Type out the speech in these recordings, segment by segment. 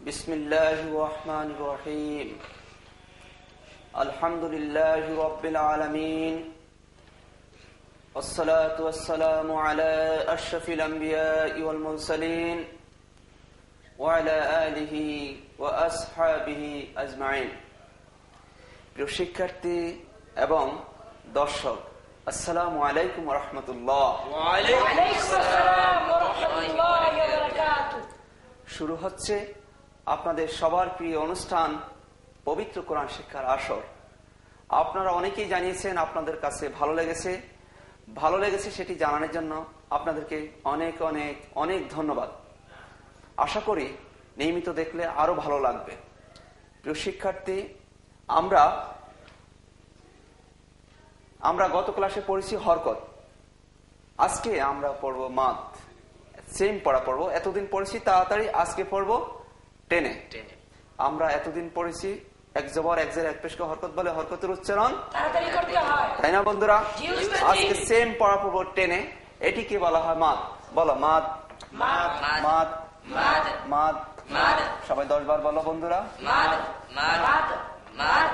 বিসমিল্লাহির রহমানির রহিম। আলহামদুলিল্লাহি রাব্বিল আলামিন। والصلاة والسلام على أشرف الأنبياء والمرسلين وعلى آله وأصحابه أجمعين। প্রিয় শিক্ষার্থী এবং দর্শক, আসসালামু আলাইকুম ওয়া রাহমাতুল্লাহ। ওয়া আলাইকুম আসসালাম ওয়া রাহমাতুল্লাহি ওয়া বারাকাতুহু। শুরু হচ্ছে আপনাদের সবার প্রিয় অনুষ্ঠান পবিত্র কোরআন শিক্ষার আসর। আপনারা অনেকেই জানিয়েছেন আপনাদের কাছে ভালো লেগেছে সেটি জানানোর জন্য আপনাদেরকে অনেক অনেক অনেক ধন্যবাদ। আশা করি নিয়মিত দেখলে আরো ভালো লাগবে। প্রিয় শিক্ষার্থী, আমরা গত ক্লাসে পড়েছি হরকত, আজকে আমরা পড়বো মাদ। সেম পড়া পড়বো, এতদিন পড়েছি তাড়াতাড়ি, আজকে পড়বো টেনে। আমরা এতদিন পড়েছি এক জবর এক জের এক পেশকে হরকত বলে, হরকতের উচ্চারণ তাড়াতাড়ি করতে হয়, তাই না বন্ধুরা? আজকে সেম পড়া পড়বো টেনে। এটিকে বলা হয় মাদ। বলো মাদ, মাদ, মাদ, মাদ, মাদ। সবাই 10 বার বলো বন্ধুরা। মাদ, মাদ, মাদ,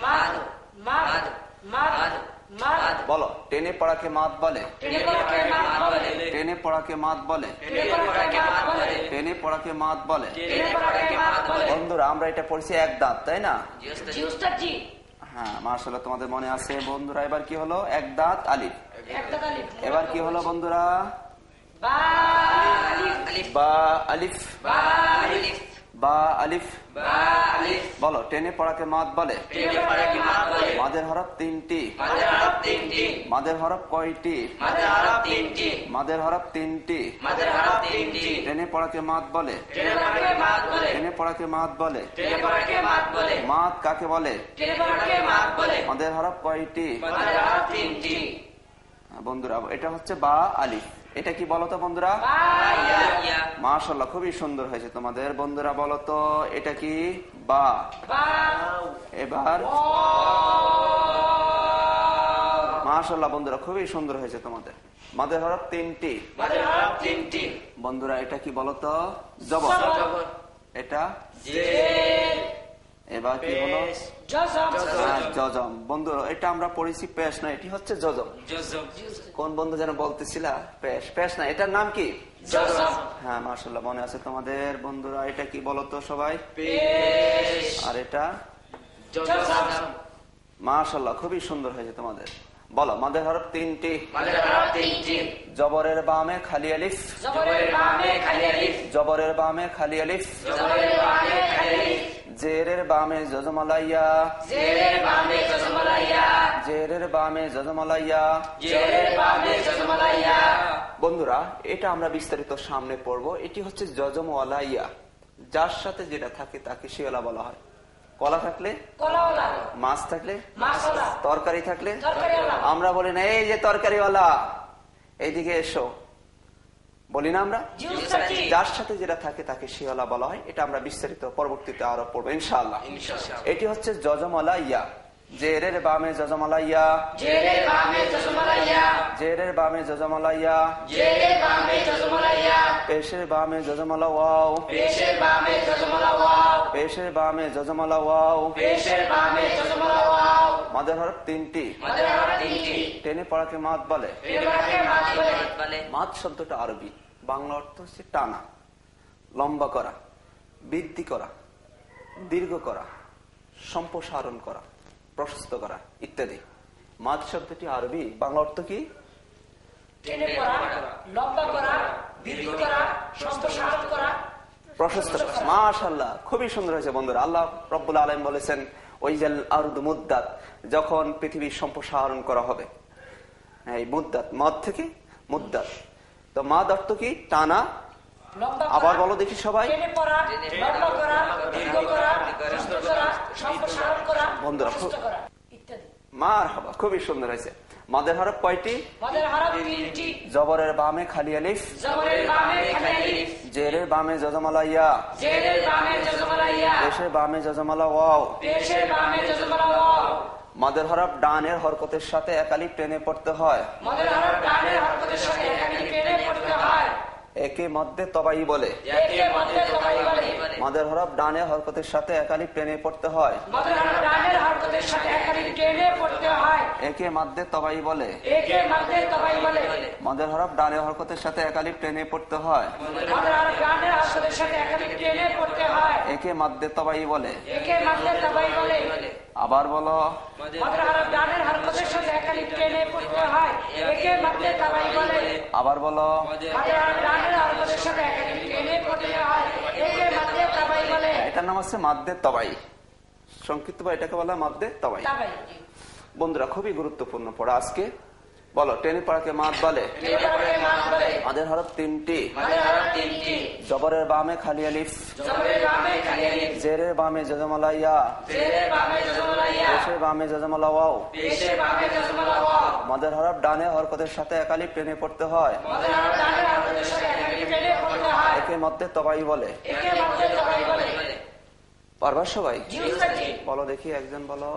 মাদ, মাদ, মাদ, মাদ। বলো টেনে পড়াকে মাদ বলে, টেনে পড়াকে মাদ বলে, টেনে পড়াকে মাদ বলে, টেনে পড়াকে মাদ বলে। বন্ধুরা আমরা এটা পড়ছি এক দাঁত, তাই না? হ্যাঁ, মাশাআল্লাহ, তোমাদের মনে আছে বন্ধুরা। এবার কি হলো? এক দাঁত আলিফ। এবার কি হলো বন্ধুরা? বা আলিফ, বা আলিফ, বা আলিফ। বলো টেনে পড়াকে মাদ বলে, মাদের হরফ 3টি। মাদের হরফ কয়টি? মাদের হরফ 3টি। টেনে পড়াকে মাদ বলে, টেনে পড়াকে মাদ বলে। মাদ কাকে বলে? মাদের হরফ কয়টি? বন্ধুরা এটা হচ্ছে বা আলিফ। এটা কি বলতো বন্ধুরা? মাশাআল্লাহ, খুবই সুন্দর হয়েছে তোমাদের। বন্ধুরা বলো তো এটা কি? বা। এবার মাশাআল্লাহ বন্ধুরা, খুবই সুন্দর হয়েছে তোমাদের। মাদের হরফ 3টি। বন্ধুরা এটা কি বলতো? জবর। এটা এবার কি হলো? জজম। বন্ধুরা এটা আমরা পড়েছি পেশ না, এটি হচ্ছে জজম। কোন বন্ধু যেন বলতেছিল পেশ? পেশ না, এটার নাম কি? জজম। হ্যাঁ মাশাআল্লাহ, মনে আছে তোমাদের। বন্ধুরা এটা কি বলতো সবাই? পেশ। আর এটা জজম। মাশাআল্লাহ, খুবই সুন্দর হয়েছে তোমাদের। বলো মাদের হরফ 3টি। জবরের বামে খালি আলিফ, জবরের বামে খালি আলিফ, জবরের বামে খালি আলিফ, জবরের বামে খালি আলিফ। জেরের বামে জজমালাইয়া, জেরের বামে জজমালাইয়া, জেরের বামে জজমালাইয়া, জেরের বামে জজমালাইয়া। বন্ধুরা এটা আমরা বিস্তারিত সামনে পড়বো। এটি হচ্ছে জজমওয়ালা ইয়া, যার সাথে যেটা থাকে তাকে শিওলা বলা হয়। কলা থাকলে কলাওয়ালা, মাছ থাকলে মাছওয়ালা, তরকারি থাকলে তরকারিওয়ালা। আমরা বলি না এই যে তরকারিওয়ালা এইদিকে এসো, বলি না আমরা? যার সাথে যেটা থাকে তাকে শিওলা বলা হয়। এটা আমরা বিস্তারিত পরবর্তীতে আরো পড়বো ইনশাআল্লাহ। এটি হচ্ছে জজমালা ইয়া। জেরের বামে জজমালা ইয়া, জেরের বামে জজমালা ইয়া, জেরের বামে জজমালা ইয়া, জেরের বামে জজমালা ইয়া। পেশের বামে জজমালা ওয়াও, পেশের বামে জজমালা ওয়াও, পেশের বামে জজমালা ওয়াও, পেশের বামে জজমালা ওয়াও। মাদের হরফ 3টি। মাদের হরফ 3টি। টেনে পড়াকে মাদ বলে, টেনে পড়াকে মাদ বলে। মাদ শব্দটা আরবি, বাংলা অর্থ হচ্ছে টানা, লম্বা করা, বৃদ্ধি করা, দীর্ঘ করা, সম্প্রসারণ করা, প্রশস্ত করা ইত্যাদি। মাদ শব্দটি আরবি, বাংলা অর্থ কি? টেনে পড়া, লম্বা করা, বৃদ্ধি করা, সম্প্রসারণ করা, প্রশস্ত করা। মাশাআল্লাহ, খুবই সুন্দর হয়েছে বন্ধুরা। আল্লাহ রাব্বুল আলামিন বলেছেন ওয়াইজাল আরদু মুদ্দাত, যখন পৃথিবী সম্প্রসারণ করা হবে। এই মুদ্দাত, মাদ থেকে মুদ্দাত। তো মাদ অর্থ কি? টানা। আবার বলো দেখি সবাই। বন্ধুরা মারহাবা, খুবই সুন্দর হয়েছে। মাদের হরফ কয়টি? মাদের হরফ 3টি। জবরের বামে খালি আলিফ, জবরের বামে খালি আলিফ, জেরের বামে জজমালা ইয়া, জেরের বামে জজমালা ইয়া, পেশের বামে জজমালা ওয়াও, পেশের বামে জজমালা ওয়াও। মাদের হরফ ডানের হরকতের সাথে এক আলিফ টেনে পড়তে হয়, মাদের হরফ ডানের হরকতের সাথে এক আলিফ টেনে পড়তে হয়। একে মধ্যে তবাই বলে মাদের হরফ ডানে হরকতের সাথে একালিফ টেনে পড়তে হয় একে মধ্যে তবাই বলে মাদের হরফ ডানে হরকতের সাথে একালিফ টেনে পড়তে হয় একে মধ্যে তবাই বলে আবার বলো আবার বলো এটার নাম হচ্ছে মাদ্দে তবাই সংক্ষিপ্ত এটাকে বলা মাদ্দে তবাই বন্ধুরা খুবই গুরুত্বপূর্ণ পড়া আজকে বলো টেনে পড়াকে মাদ বলে মাদের হরফ তিনটি জবরের বামে খালি আলিফ জেরের বামে জজমালা ইয়া পেশের বামে জজমালা ওয়াও মাদের হরফ ডানে হরকতের সাথে একালিফ টেনে পড়তে হয় একে মধ্যে তবাই বলে পারবা সবাই বলো দেখি একজন বলো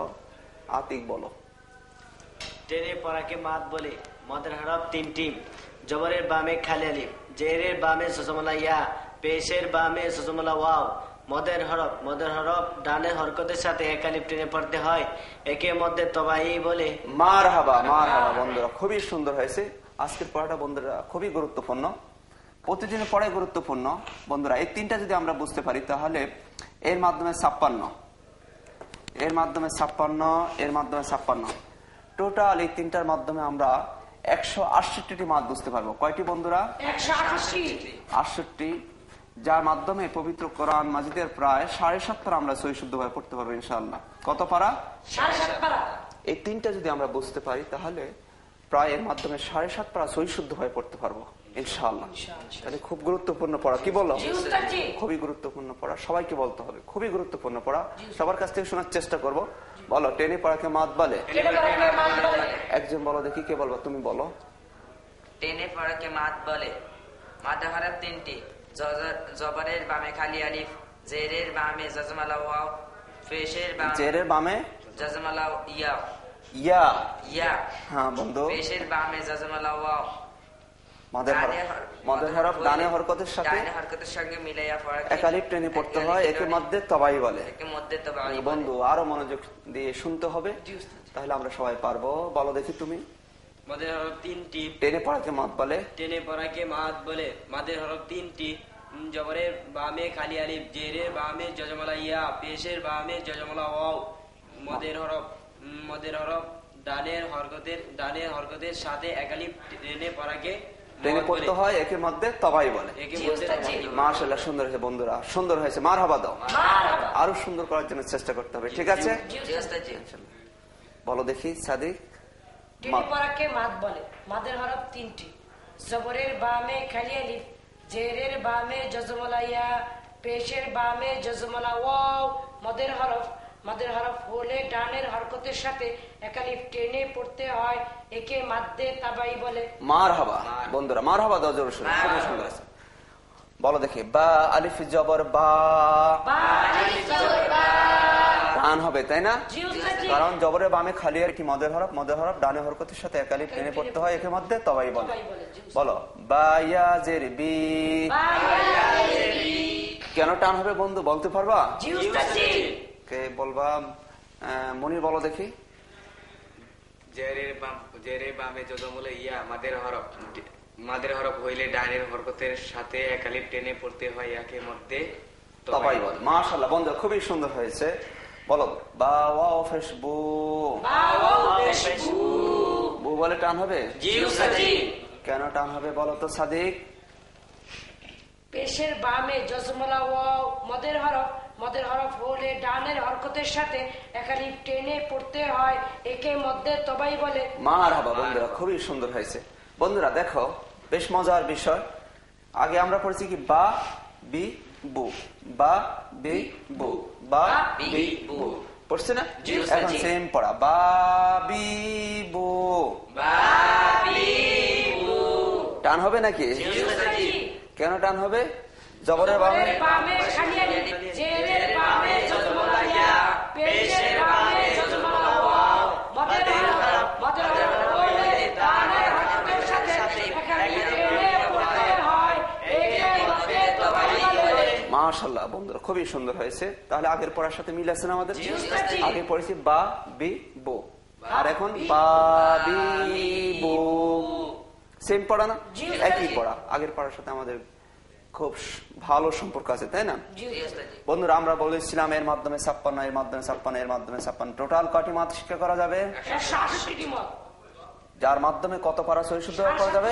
আতিক বলো টেনে পড়াকে মাদ বলে মদের হরফ তিনটি জবরের বামে খালি আলিফ জেরের বামে সুজমালা ইয়া পেশের বামে সুজমালা ওয়াও মদের হরফ ডানে হরকতের সাথে এক আলিফ টেনে পড়তে হয় একে মধ্যে তবাই বলে মারহাবা বন্ধুরা খুবই সুন্দর হয়েছে আজকের পড়াটা বন্ধুরা খুবই গুরুত্বপূর্ণ প্রতিদিনের পড়াই গুরুত্বপূর্ণ বন্ধুরা এই তিনটা যদি আমরা বুঝতে পারি তাহলে এর মাধ্যমে 56 টোটাল এই তিনটার মাধ্যমে আমরা 168টি মাদ বুঝতে পারবো কয়টি বন্ধুরা 168 যার মাধ্যমে পবিত্র কোরআন মাজিদের প্রায় 7.5 পারা আমরা সহি শুদ্ধভাবে পড়তে পারবো ইনশাআল্লাহ কত পারা 7.5 পারা এই তিনটা যদি আমরা বুঝতে পারি তাহলে প্রায় এর মাধ্যমে 7.5 পারা সহি শুদ্ধভাবে পড়তে পারবো ইনশাআল্লাহ তাহলে খুব গুরুত্বপূর্ণ পড়া কি বললাম খুবই গুরুত্বপূর্ণ পড়া সবাইকে বলতে হবে খুবই গুরুত্বপূর্ণ পড়া সবার কাছ থেকে শোনার চেষ্টা করব বলো টেনে পড়াকে মাদ বলে একজন বলো দেখি কে বলবো তুমি বলো টেনে পড়াকে মাদ বলে মাদে হরফ তিনটি জবরের বামে খালি আলিফ জেরের বামে জজমালা ওয়াও পেশের বামে জজমালা ইয়া হ্যাঁ বন্ধু পেশের বামে জজমালা ওয়াও মাদের হরফ ডানে হরকতের সঙ্গে মিলাইয়া পড়া এক আলিফ টেনে পড়তে হয় একে মধ্যে তবাই বলে বন্ধু আরো মনোযোগ দিয়ে শুনতে হবে তাহলে আমরা সবাই পারবো বলো দেখি তুমি মাদের হরফ তিনটি টেনে পড়াকে মাদ বলে মাদের হরফ তিনটি জবরের বামে খালি আলিফ জেরের বামে জজমালা ইয়া পেশের বামে জজমালা ওয়াও মদের হরফ ডানের হরকতের সাথে এক আলিফ টেনে পড়তে হয় একে মধ্যে তবাই বলে মাশাআল্লাহ সুন্দর হয়েছে বন্ধুরা সুন্দর হয়েছে মারহাবা দাও আরো সুন্দর করার জন্য চেষ্টা করতে হবে ঠিক আছে বলো দেখি সাদিক টেনে পড়াকে মাদ বলে মাদের হরফ তিনটি জবরের বামে খালি আলিফ জেরের বামে জজমালা ইয়া পেশের বামে জজমালা ওয়াও মদের হরফ হলে ডানের হরকতের সাথে এক আলিফ টেনে পড়তে হয় একে মাদ্দে তাবাই বলে মারহাবা বন্ধুরা মারহাবা দাও জোরে শুনে খুব সুন্দর আছে বলো দেখি বা আলিফ জবর বা টান হবে তাই না কারণ জবরের বামে খালি আর কি মদের হরফ ডানে হরকতের সাথে এক আলিফ টেনে পড়তে হয় একে মধ্যে তবাই বলে বলো বা ইয়া জের বি কেন টান হবে বন্ধু বলতে পারবা কে বলবা মনির বলো দেখি জেরের বামে জজমুল ইয়া মাদের হরফ হইলে ডানের হরকতের সাথে এক আলিফ টেনে পড়তে হয় একে মধ্যে তবাই বলে মাশাআল্লাহ বন্ধু খুবই সুন্দর হয়েছে বলো বা ওয়াও ফেসবু বু বলে টান হবে কেন টান হবে বলো তো সাদিক পেশের বামে জজমালা ওয়াও মদের হরফ হলে ডানের হরকতের সাথে এক আলিফ টেনে পড়তে হয় একে মধ্যে তবাই বলে মারহাবা বন্ধুরা খুবই সুন্দর হয়েছে বন্ধুরা দেখো বেশ মজার বিষয় আগে আমরা পড়েছি কি বা বি বু বা বি বু বা বি বু পড়ছে না এখন সেম পড়া বা বি বু টান হবে নাকি কেন টান হবে জবরের বামে খালি আলিফ জেরের বামে জজমালা ইয়া পেশের বামে জজমালা ওয়াও মদের হরফ হলে ডানের হরকতের সাথে এক আলিফ টেনে পড়তে হয় মাশাআল্লাহ বন্ধুরা, খুবই সুন্দর হয়েছে। তাহলে আগের পড়ার সাথে মিল আছে না আমাদের? আগে পড়েছি বা বি বো, আর এখন বা বি বো, সেম পড়া না? একই পড়া। আগের পড়ার সাথে আমাদের খুব ভালো সম্পর্ক আছে, তাই না বন্ধুরা? আমরা বলেছিলাম এর মাধ্যমে 56, এর মাধ্যমে 56, এর মাধ্যমে 56, টোটাল কয়টি মাদ শিক্ষা করা যাবে? যার মাধ্যমে কত পারা সহি শুদ্ধভাবে পড়া যাবে?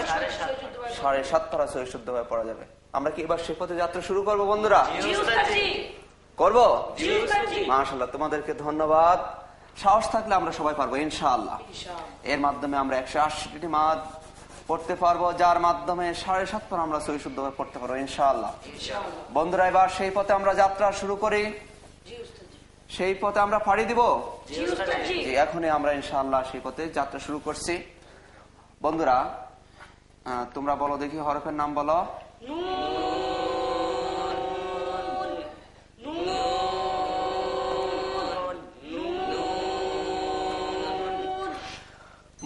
7.5 পারা সহি শুদ্ধভাবে পড়া যাবে। আমরা কি এবার সে পথে যাত্রা শুরু করবো বন্ধুরা? করবো? মাশাআল্লাহ, তোমাদেরকে ধন্যবাদ। সাহস থাকলে আমরা সবাই পারবো ইনশাআল্লাহ। এর মাধ্যমে আমরা 180টি মাদ পড়তে পারবো, যার মাধ্যমে 7.5 পারা আমরা সহি শুদ্ধভাবে পড়তে পারবো ইনশাআল্লাহ। বন্ধুরা, এবার সেই পথে আমরা যাত্রা শুরু করি, সেই পথে আমরা পাড়ি দিব। এখনই আমরা ইনশাআল্লাহ সেই পথে যাত্রা শুরু করছি। বন্ধুরা, তোমরা বলো দেখি হরফের নাম বলো।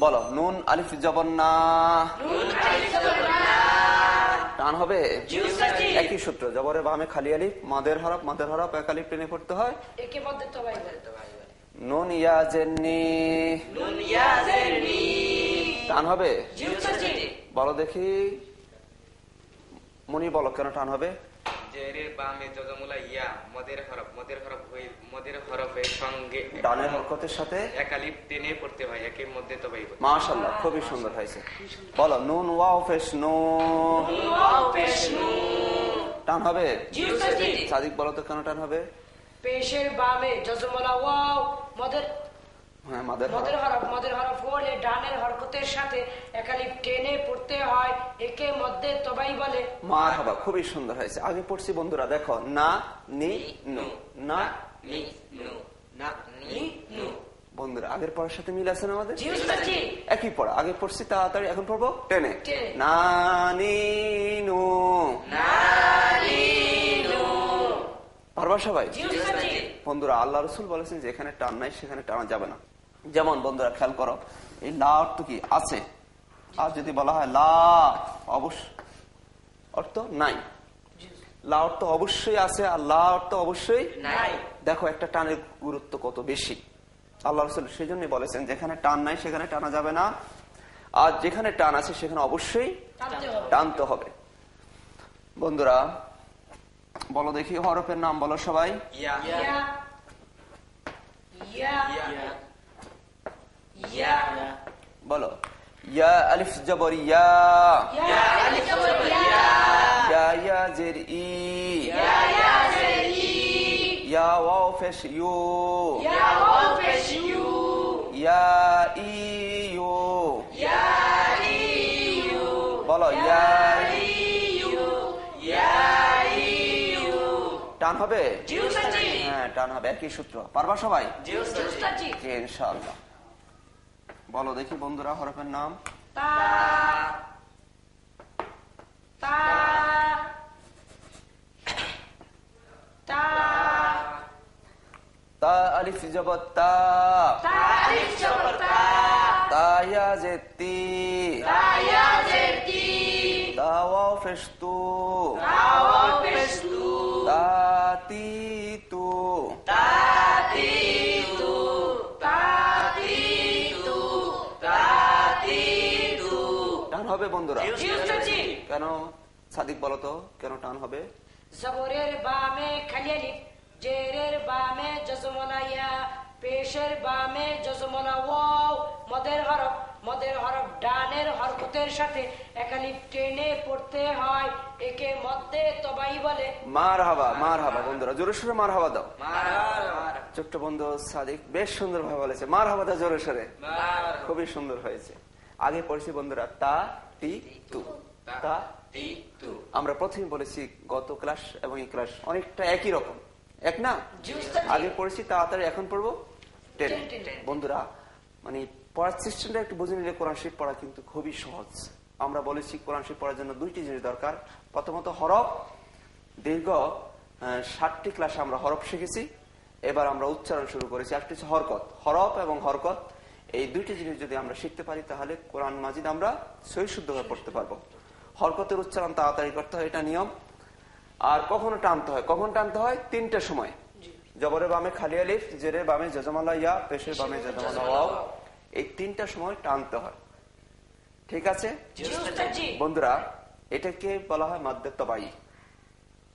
বলো নুন আলিফ জবর না, টান হবে একই সূত্র, জবরের বামে খালি আলিফ, মাদের হরফ, মাদের হরফ এক আলিফ টেনে পড়তে হয়। নুন ইয়া জেরনি, টান হবে। বলো দেখি মুনি, বলো কেন টান হবে? জেরের বামে জজমুলা ইয়া, মদের হরফ, মদের হরফের সঙ্গে ডানের হরকতের সাথে এক আলিফ টেনে পড়তে হয়, একের মধ্যে তবাই। মাশাআল্লাহ, খুবই সুন্দর হয়েছে। বলো নুন ওয়াও পেশ নু, টান হবে। সাদিক বলো তো কেন টান হবে? পেশের বামে জজমলা ওয়াও, মদের মাদের হরফ হলে ডানের হরকতের সাথে একালিফ টেনে পড়তে হয়, একে মধ্যে তবাই বলে। মারহাবা, খুবই সুন্দর হয়েছে। আগে পড়ছি বন্ধুরা, দেখো না নি নু, না নি নু, না নি নু। বন্ধুরা, আগের পড়ার সাথে মিল আছে না আমাদের? একই পড়া। আগে পড়ছি তাড়াতাড়ি, এখন পড়বো টেনে। না নি নু, পারবা সবাই? বন্ধুরা, আল্লাহ রসুল বলেছেন যে এখানে টান নাই সেখানে টানা যাবে না। যেমন বন্ধুরা খেয়াল করো, এই লা অর্থ কি? আছে। আর যদি বলা হয় লা অর্থ নাই, লা অর্থ অবশ্যই আছে, আর লা অর্থ অবশ্যই নাই। দেখো একটা টানের গুরুত্ব কত বেশি। আল্লাহ রসুল সেই জন্য বলেছেন যেখানে টান নাই সেখানে টানা যাবে না, আর যেখানে টান আছে সেখানে অবশ্যই টানতে হবে। বন্ধুরা, বলো দেখি হরফের নাম বলো সবাই। বলো ইয়া আলিফ জবর ইয়া, ইয়া জের ই, ইয়া ওয়াও পেশ ইউ, ইয়া ই ইউ, বলো ইয়া টান হবে। হ্যাঁ, টান হবে, একই সূত্র। পারবা সবাই? ইনশাআল্লাহ। বলো দেখি বন্ধুরা হরফের নাম। তা আলিফ জবর তা, তা ইয়া জের তি, তা ওয়াও পেশ তু, তা তি তু, টান হবে বন্ধুরা। কেন সাদিক বলো তো কেন টান হবে? জবরের বামে খালি আলিফ, জেরের বামে জজমলা ইয়া, পেশের বামে জজমলা ওয়াও, মদের হরফ ডানের হরকতের সাথে একালিফ টেনে পড়তে হয়, একে মধ্যে তবাই বলে। মারহাবা, মারহাবা বন্ধুরা, জোরে সোরে মারহাবা দাও। ছোট্ট বন্ধু সাদিক বেশ সুন্দর ভাবে বলেছে, মারহাবা দাও জোরে সোরে, খুবই সুন্দর হয়েছে। আগে পড়েছি বন্ধুরা তা টি তু, তা টি তু। আমরা প্রথমে বলেছি গত ক্লাস এবং এই ক্লাস অনেকটা একই রকম, এক না? আগে পড়েছি তাড়াতাড়ি, এখন পড়বো টেনে। বন্ধুরা, মানে পড়ার সিস্টেমটা একটু বুঝে নিলে কোরআন শরীফ পড়া কিন্তু খুবই সহজ। আমরা বলেছি কোরআন শরীফ পড়ার জন্য দুইটি জিনিস দরকার। প্রথমত হরফ, দীর্ঘ 60টি ক্লাসে আমরা হরফ শিখেছি, এবার আমরা উচ্চারণ শুরু করেছি। একটা হচ্ছে হরকত, হরফ এবং হরকত, এই দুইটি জিনিস যদি আমরা শিখতে পারি তাহলে কোরআন মাজিদ আমরা সহি শুদ্ধভাবে পড়তে পারবো। হরকতের উচ্চারণ তাড়াতাড়ি করতে হয়, এটা নিয়ম। আর কখনো টানতে হয়, কখন টানতে হয়? তিনটার সময়। জবরের বামে খালি আলিফ, জেরের বামে জজমালা ইয়া, পেশের বামে জজমালা ওয়াও, এই তিনটার সময় টানতে হয়। ঠিক আছে বন্ধুরা, এটাকে বলা হয় মাদ্দে তবাই।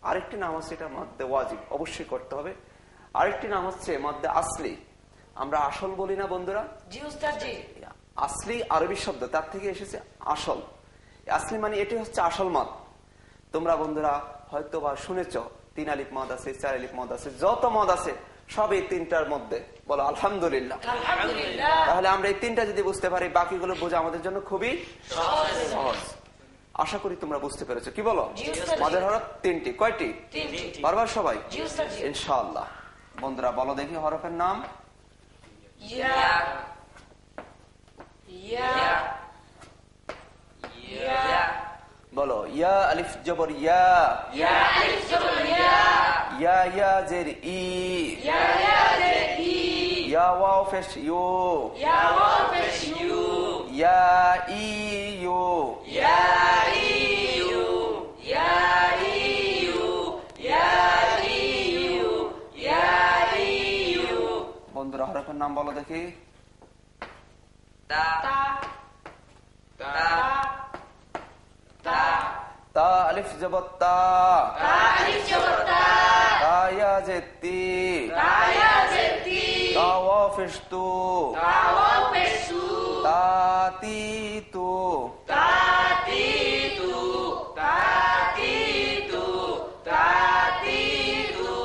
আরেকটি নাম হচ্ছে এটা মাদ্দে ওয়াজিব, অবশ্যই করতে হবে। আরেকটি নাম হচ্ছে মাদ্দে আসলি, আমরা আসল বলি না বন্ধুরা? আসলি আরবি শব্দ, তার থেকে এসেছে আসল। আসলি মানে এটি হচ্ছে আসল মদ। তোমরা বন্ধুরা হয়তো বা শুনেছ 3 আলিফ মদ আছে, 4 আলিফ মদ আছে, যত মদ আছে সব এই তিনটার মধ্যে। বলো আলহামদুলিল্লাহ। তাহলে আমরা এই তিনটা যদি বুঝতে পারি, বাকিগুলো বোঝা আমাদের জন্য খুবই সহজ। আশা করি তোমরা বুঝতে পেরেছো। কি বলো? মদের হরফ 3টি। কয়টি? বারবার সবাই ইনশাআল্লাহ। বন্ধুরা বলো দেখি হরফের নাম। বলো ইয়া আলিফ জবর ইয়া, ইয়া ইয়া জের ই, ইয়া ওয়াও পেশ ইউ, ইয়া ই ইউ, বন্ধুরা হরফের নাম বলো দেখি। তা আলিফ জবর তা, তা ইয়া জের তি, তা ওয়াও পেশ তু, তা তি তু,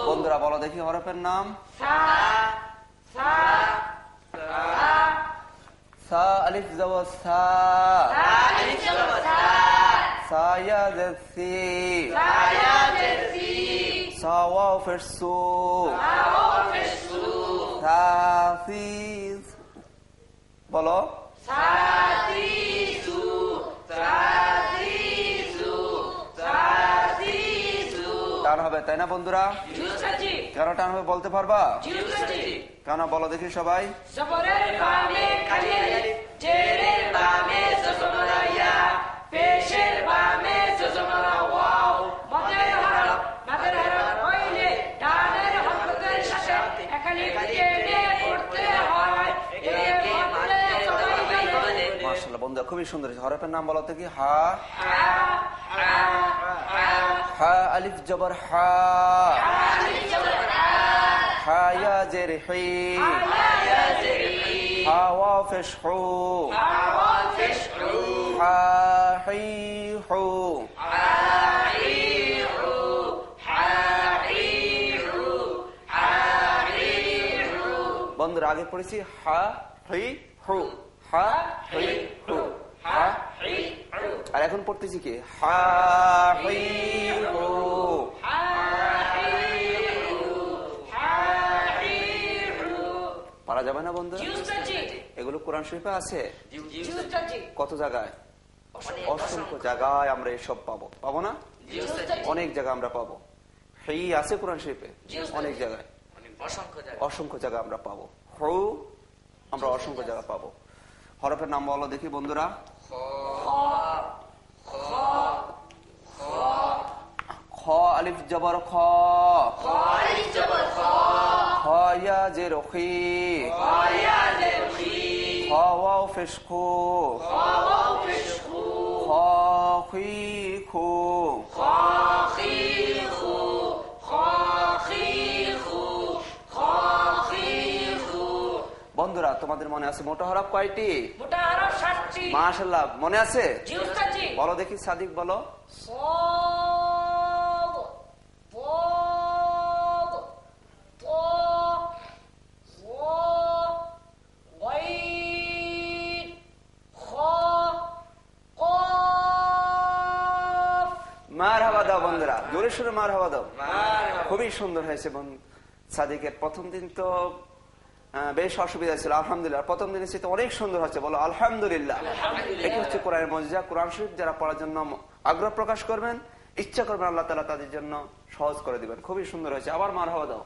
বন্ধুরা বলো দেখি হরফের নাম। সা আলিফ জবর সা, সা ইয়া জের সি, সা ওয়াও পেশ সু, সা সি, বলো টান হবে তাই না বন্ধুরা? কেন টান হবে বলতে পারবা? কেন বলো দেখি সবাই। মাশাআল্লাহ বন্ধুরা খুবই সুন্দর। হরফের নাম বলো দেখি। হা, হা আলিফ জবর হা, হা ইয়া জের হি, হা ওয়াও পেশ হু, হা হি হু, বন্ধুরা আগে পড়েছি হা হি হু, হা হি হু, হা হি হু, আর এখন পড়তেছি কি? হা হি হু। পারা যাবে না বন্ধু? এগুলো কোরআন শরীফে আছে। কত জায়গায়? অসংখ্য জায়গায় আমরা এসব পাবো। পাবো না? অনেক জায়গায় আমরা পাবো। হি আছে কোরআন শরীফে অনেক জায়গায়, অসংখ্য জায়গা আমরা পাবো। হু আমরা অসংখ্য জায়গা পাবো। হরফের নাম বলো দেখি বন্ধুরা। খ আলিফ জবর খ, খ ইয়া জের খি, খ ওয়াও পেশ খু, খ খি খু, বন্ধুরা তোমাদের মনে আছে মোটা হরফ কয়টি? মাশাআল্লাহ মনে আছে? বলো দেখি সাদিক বলো। মারহাবা দাও বন্ধুরা, জোরে সুরে মারহাবা দাও। খুবই সুন্দর হয়েছে সাদিকের। প্রথম দিন তো বেশ অসুবিধা ছিল, আলহামদুলিল্লাহ প্রথম দিনের চেয়ে অনেক সুন্দর হচ্ছে। বলো আলহামদুলিল্লাহ। এটি হচ্ছে কোরআনের মুজিজা। কোরআন শরীফ যারা পড়ার জন্য আগ্রহ প্রকাশ করবেন, ইচ্ছা করবেন, আল্লাহ তাআলা তাদের জন্য সহজ করে দিবেন। খুবই সুন্দর হয়েছে। আবার মারহাবা দাও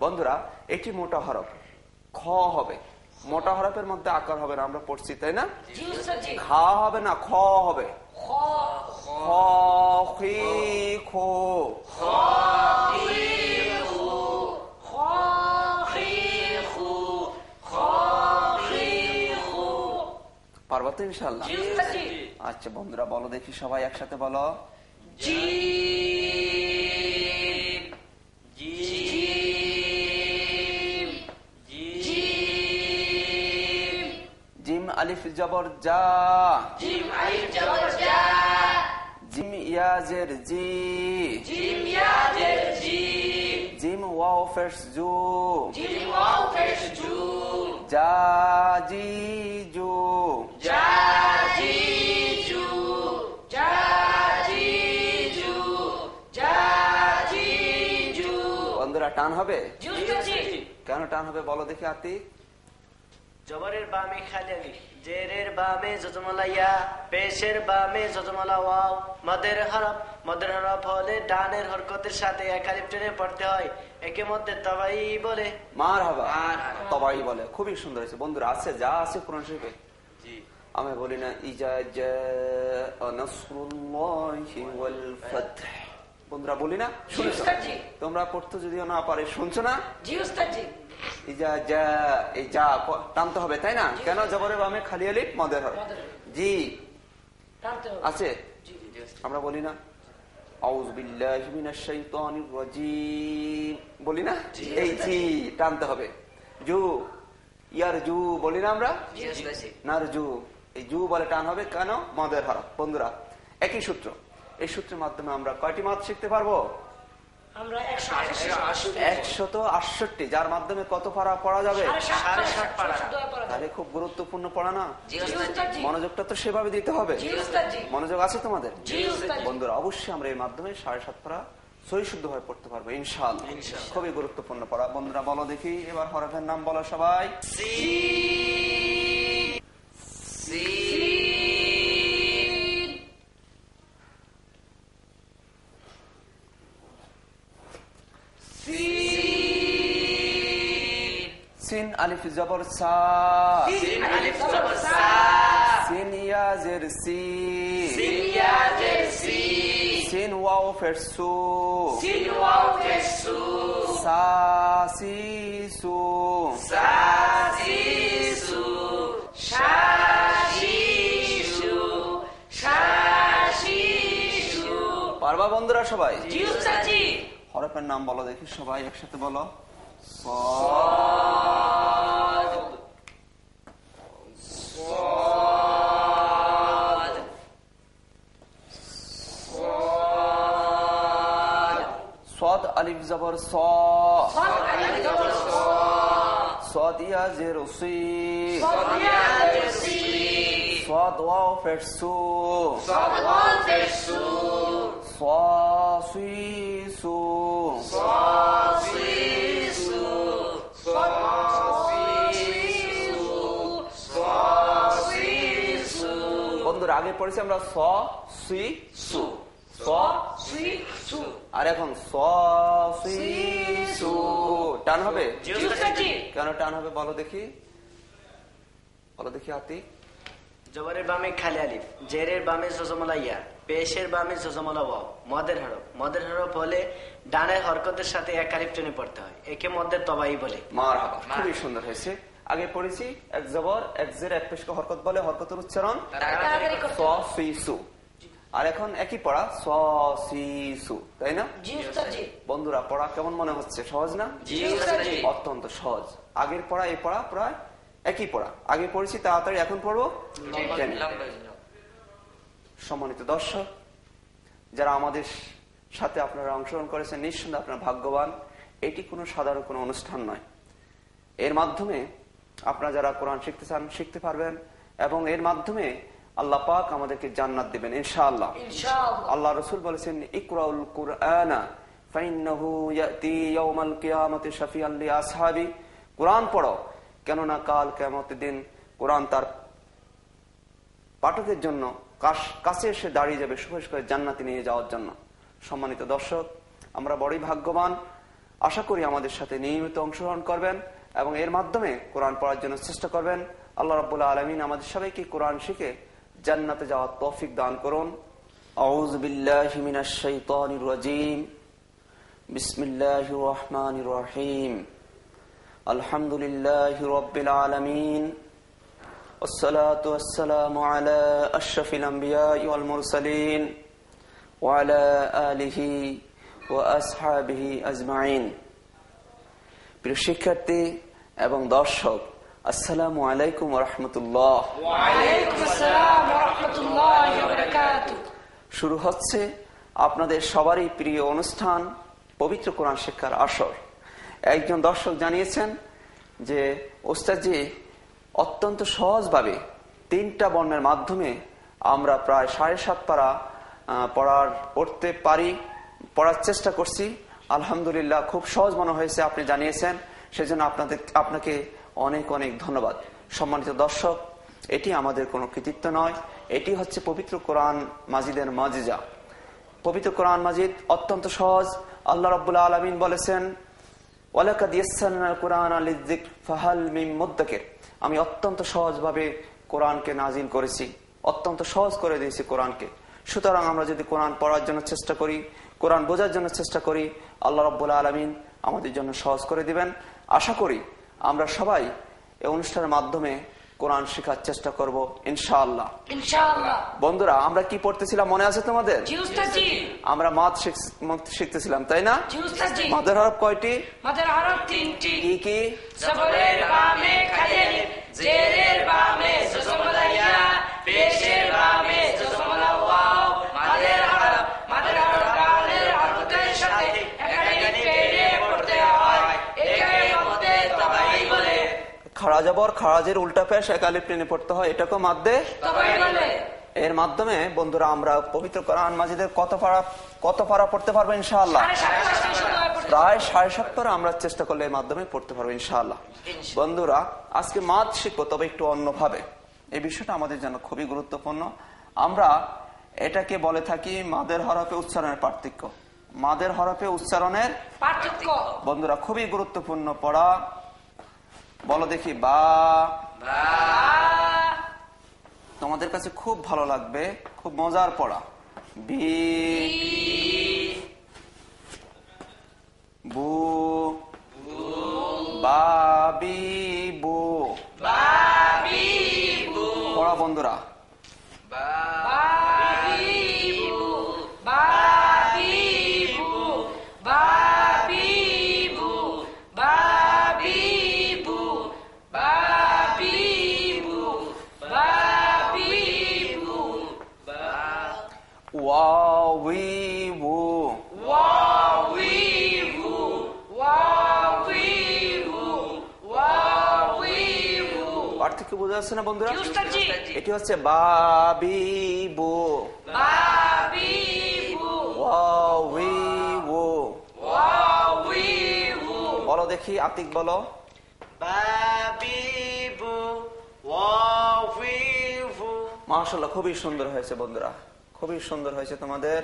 বন্ধুরা। এটি মোটা হরফ, খ হবে। মোটা হরফের মধ্যে আকার হবে না, আমরা পড়ছি তাই না? খা হবে না, খ হবে। খ খি খো, পারবো তো ইনশাল্লাহ? আচ্ছা বন্ধুরা বলো দেখি, সবাই একসাথে বলো। জিম আলিফ জবর যা, জিম ইয়াজের জি, জিম ওয়াও ফেস জু, জা জি জু, বন্ধুরা টান হবে? কেন টান হবে বলো দেখি আতিক। জবরের বামে খালি আলিফ, জেরের বামে জজমলা ইয়া, পেশের বামে জজমলা ওয়াও, মদের হরফ হলে ডানের হরকতের সাথে এক আলিফ টেনে পড়তে হয়, একে মধ্যে তবাই বলে। মারহাবা, তবাই বলে। খুবই সুন্দর হয়েছে বন্ধুরা। আছে যা আছে কোরআন শরীফে, আমি বলি না ইজা জাআ নাসরুল্লাহি ওয়াল ফাতহ, বন্ধুরা বলি না? শুনছো তোমরা? পড়তে যদিও না পারে, শুনছো না? ইজা জা, এই যা টানতে হবে তাই না? কেন? জবরের বামে খালি আলিফ মদের হরফ জি আছে, আমরা বলি না আউযু বিল্লাহি মিনাশ শাইতানির রাজীম, বলি না? এই জি টানতে হবে। জু ইয়ার জু বলি না আমরা? নার জু, এই জু বলে টান হবে। কেন? মদের হরফ। বন্ধুরা একই সূত্র, এই সূত্রের মাধ্যমে আমরা কয়টি মাদ শিখতে পারবো? 168, যার মাধ্যমে কত পারা পড়া যাবে? তাহলে খুব গুরুত্বপূর্ণ পড়া না? মনোযোগটা তো সেভাবে দিতে হবে। মনোযোগ আছে তোমাদের? বন্ধুরা অবশ্যই আমরা এর মাধ্যমে 7.5 পারা সহি শুদ্ধ ভাবে পড়তে পারবো ইনশাআল্লাহ। খুবই গুরুত্বপূর্ণ পড়া। বন্ধুরা বলো দেখি এবার হরফের নাম বলো সবাই। সিন আলিফ জবর সা, সিন ইয়াজের সি, সিন ওয়াও ফের সু, সা সি সু, পারবা বন্ধুরা সবাই? হরফের নাম বলো দেখি সবাই একসাথে বলো। صاد ألف زبر صا، صاد يا زير صي، صاد واو فرسو، صا صي سو، বন্ধুরা আগে পড়েছি আমরা স সুই সু, আর এখন টান হবে। কেন টান হবে বলো দেখি, বলো দেখি আতি। জবরের বামে খালি আলিফ, জেরের বামে জজমলা ইয়া, পেশের বামে জজমলা ওয়াও, মদের হরফ হলে ডানের হরকতের সাথে এক আলিফ টেনে পড়তে হয়, একে মধ্যে তবাই বলে। মারহাবা, খুবই সুন্দর হয়েছে। আগে পড়েছি এক জবর এক জের এক পেশকে হরকত বলে, হরকতের উচ্চারণ স সি সু, আর এখন একই পড়া স সি সু, তাই না? বন্ধুরা পড়া কেমন মনে হচ্ছে? সহজ না? অত্যন্ত সহজ। আগের পড়া এই পড়া প্রায় একই পড়া। আগে পড়েছি তাড়াতাড়ি, এখন পড়বো। সম্মানিত দর্শক যারা আমাদের সাথে আপনারা অংশগ্রহণ করেছেন, নিঃসন্দেহে আপনারা ভাগ্যবান। এটি কোনো সাধারণ কোনো অনুষ্ঠান নয়। এর মাধ্যমে আপনারা যারা কোরআন শিখতে চান শিখতে পারবেন, এবং এর মাধ্যমে আল্লাহ পাক আমাদেরকে জান্নাত দিবেন ইনশাআল্লাহ। আল্লাহ রাসূল বলেছেন ইকরাউল কুরআনা ফাইন্নাহু ইয়াতি ইয়াউমাল কিয়ামাতি শাফিআন লিআসহাবি, কোরআন পড়ো কেননা কাল কিয়ামতের দিন কোরআন তার পাঠকের জন্য কাছে এসে দাঁড়িয়ে যাবে সুপারিশ করে জান্নাতে নিয়ে যাওয়ার জন্য। সম্মানিত দর্শক আমরা বড়ই ভাগ্যবান। আশা করি আমাদের সাথে নিয়মিত অংশগ্রহণ করবেন এবং এর মাধ্যমে কোরআন পড়ার জন্য চেষ্টা করবেন। আল্লাহ রাব্বুল আলামিন আমাদের সবাইকে কোরআন শিখে জান্নাতে যাওয়ার তৌফিক দান করুন। আউযু বিল্লাহি মিনাশ শাইতানির রাজীম। বিসমিল্লাহির রহমানির রহিম। আলহামদুলিল্লাহি রাব্বিল আলামিন। والصلاة والسلام على أشرف الأنبياء والمرسلين وعلى آله وأصحابه أجمعين। প্রিয় শিক্ষার্থী এবং দর্শক, আসসালামু আলাইকুম ওয়া রাহমাতুল্লাহ। ওয়া আলাইকুম আসসালাম ওয়া রাহমাতুল্লাহি ওয়া বারাকাতুহু। শুরু হচ্ছে আপনাদের সবারই প্রিয় অনুষ্ঠান পবিত্র কোরআন শিক্ষার আসর। একজন দর্শক জানিয়েছেন যে ওস্তাদজি অত্যন্ত সহজভাবে 3টা বর্ণের মাধ্যমে আমরা প্রায় 7.5 পারা পড়তে পারি, পড়ার চেষ্টা করছি। আলহামদুলিল্লাহ, খুব সহজ মনে হয়েছে আপনি জানিয়েছেন, সেজন্য আপনাকে অনেক অনেক ধন্যবাদ। সম্মানিত দর্শক, এটি আমাদের কোনো কৃতিত্ব নয়, এটি হচ্ছে পবিত্র কোরআন মাজিদের মাজিজা। পবিত্র কোরআন মাজিদ অত্যন্ত সহজ। আল্লাহ রাব্বুল আলামিন বলেছেন, ওয়ালাকাদ ইয়াসসারনাল কুরআনা লিযিকর ফাহাল মিন মুদ্দাকির। আমি অত্যন্ত সহজভাবে কোরআনকে নাজিল করেছি, অত্যন্ত সহজ করে দিয়েছি কোরআনকে। সুতরাং আমরা যদি কোরআন পড়ার জন্য চেষ্টা করি, কোরআন বোঝার জন্য চেষ্টা করি, আল্লাহ রাব্বুল আলামিন আমাদের জন্য সহজ করে দিবেন। আশা করি আমরা সবাই এই অনুষ্ঠানের মাধ্যমে কোরআন শেখার চেষ্টা করব ইনশাআল্লাহ। ইনশাআল্লাহ। বন্ধুরা, আমরা কি পড়তেছিলাম মনে আছে তোমাদের? জি উস্তাদজি। আমরা মাদ শিখতেছিলাম, তাই না? জি উস্তাদজি। মাদের হরফ কয়টি? মাদের হরফ 3টি। কি কি? জবরের বামে খালি আলিফ, জেরের বামে জজমলা ইয়া, পেশের বামে জজমলা ওয়াও, মাদের হরফ কালের হরফের সাথে একাধিক পেরে পড়তে হয়। একে মধ্যে তবাই বলে। খাড়া জবর খাড়াজের উল্টা পেশ এক আলিফ টেনে পড়তে হয়, এটাকে মাদ্দে তবাই বলে। এর মাধ্যমে বন্ধুরা আমরা পবিত্র কোরআন মাজিদের কত পারা পড়তে পারবো ইনশাআল্লাহ? প্রায় 7.5 পারা আমরা চেষ্টা করলে এর মাধ্যমে পড়তে পারবো ইনশাআল্লাহ। বন্ধুরা, আজকে মাদ শিখবো, তবে একটু অন্যভাবে। এই বিষয়টা আমাদের জন্য খুবই গুরুত্বপূর্ণ। আমরা এটাকে বলে থাকি মাদের হরফে উচ্চারণের পার্থক্য। মাদের হরফে উচ্চারণের পার্থক্য বন্ধুরা খুবই গুরুত্বপূর্ণ পড়া। বলো দেখি, বা। তোমাদের কাছে খুব ভালো লাগবে, খুব মজার পড়া। বি, বু, বাবি, বু। পড়া বন্ধুরা। পার্থক্য বোঝা যাচ্ছে না বন্ধুরা? এটি হচ্ছে বাবি বু, বলো দেখি, আতিক বলো। মাশাআল্লাহ, খুবই সুন্দর হয়েছে বন্ধুরা, খুবই সুন্দর হয়েছে তোমাদের।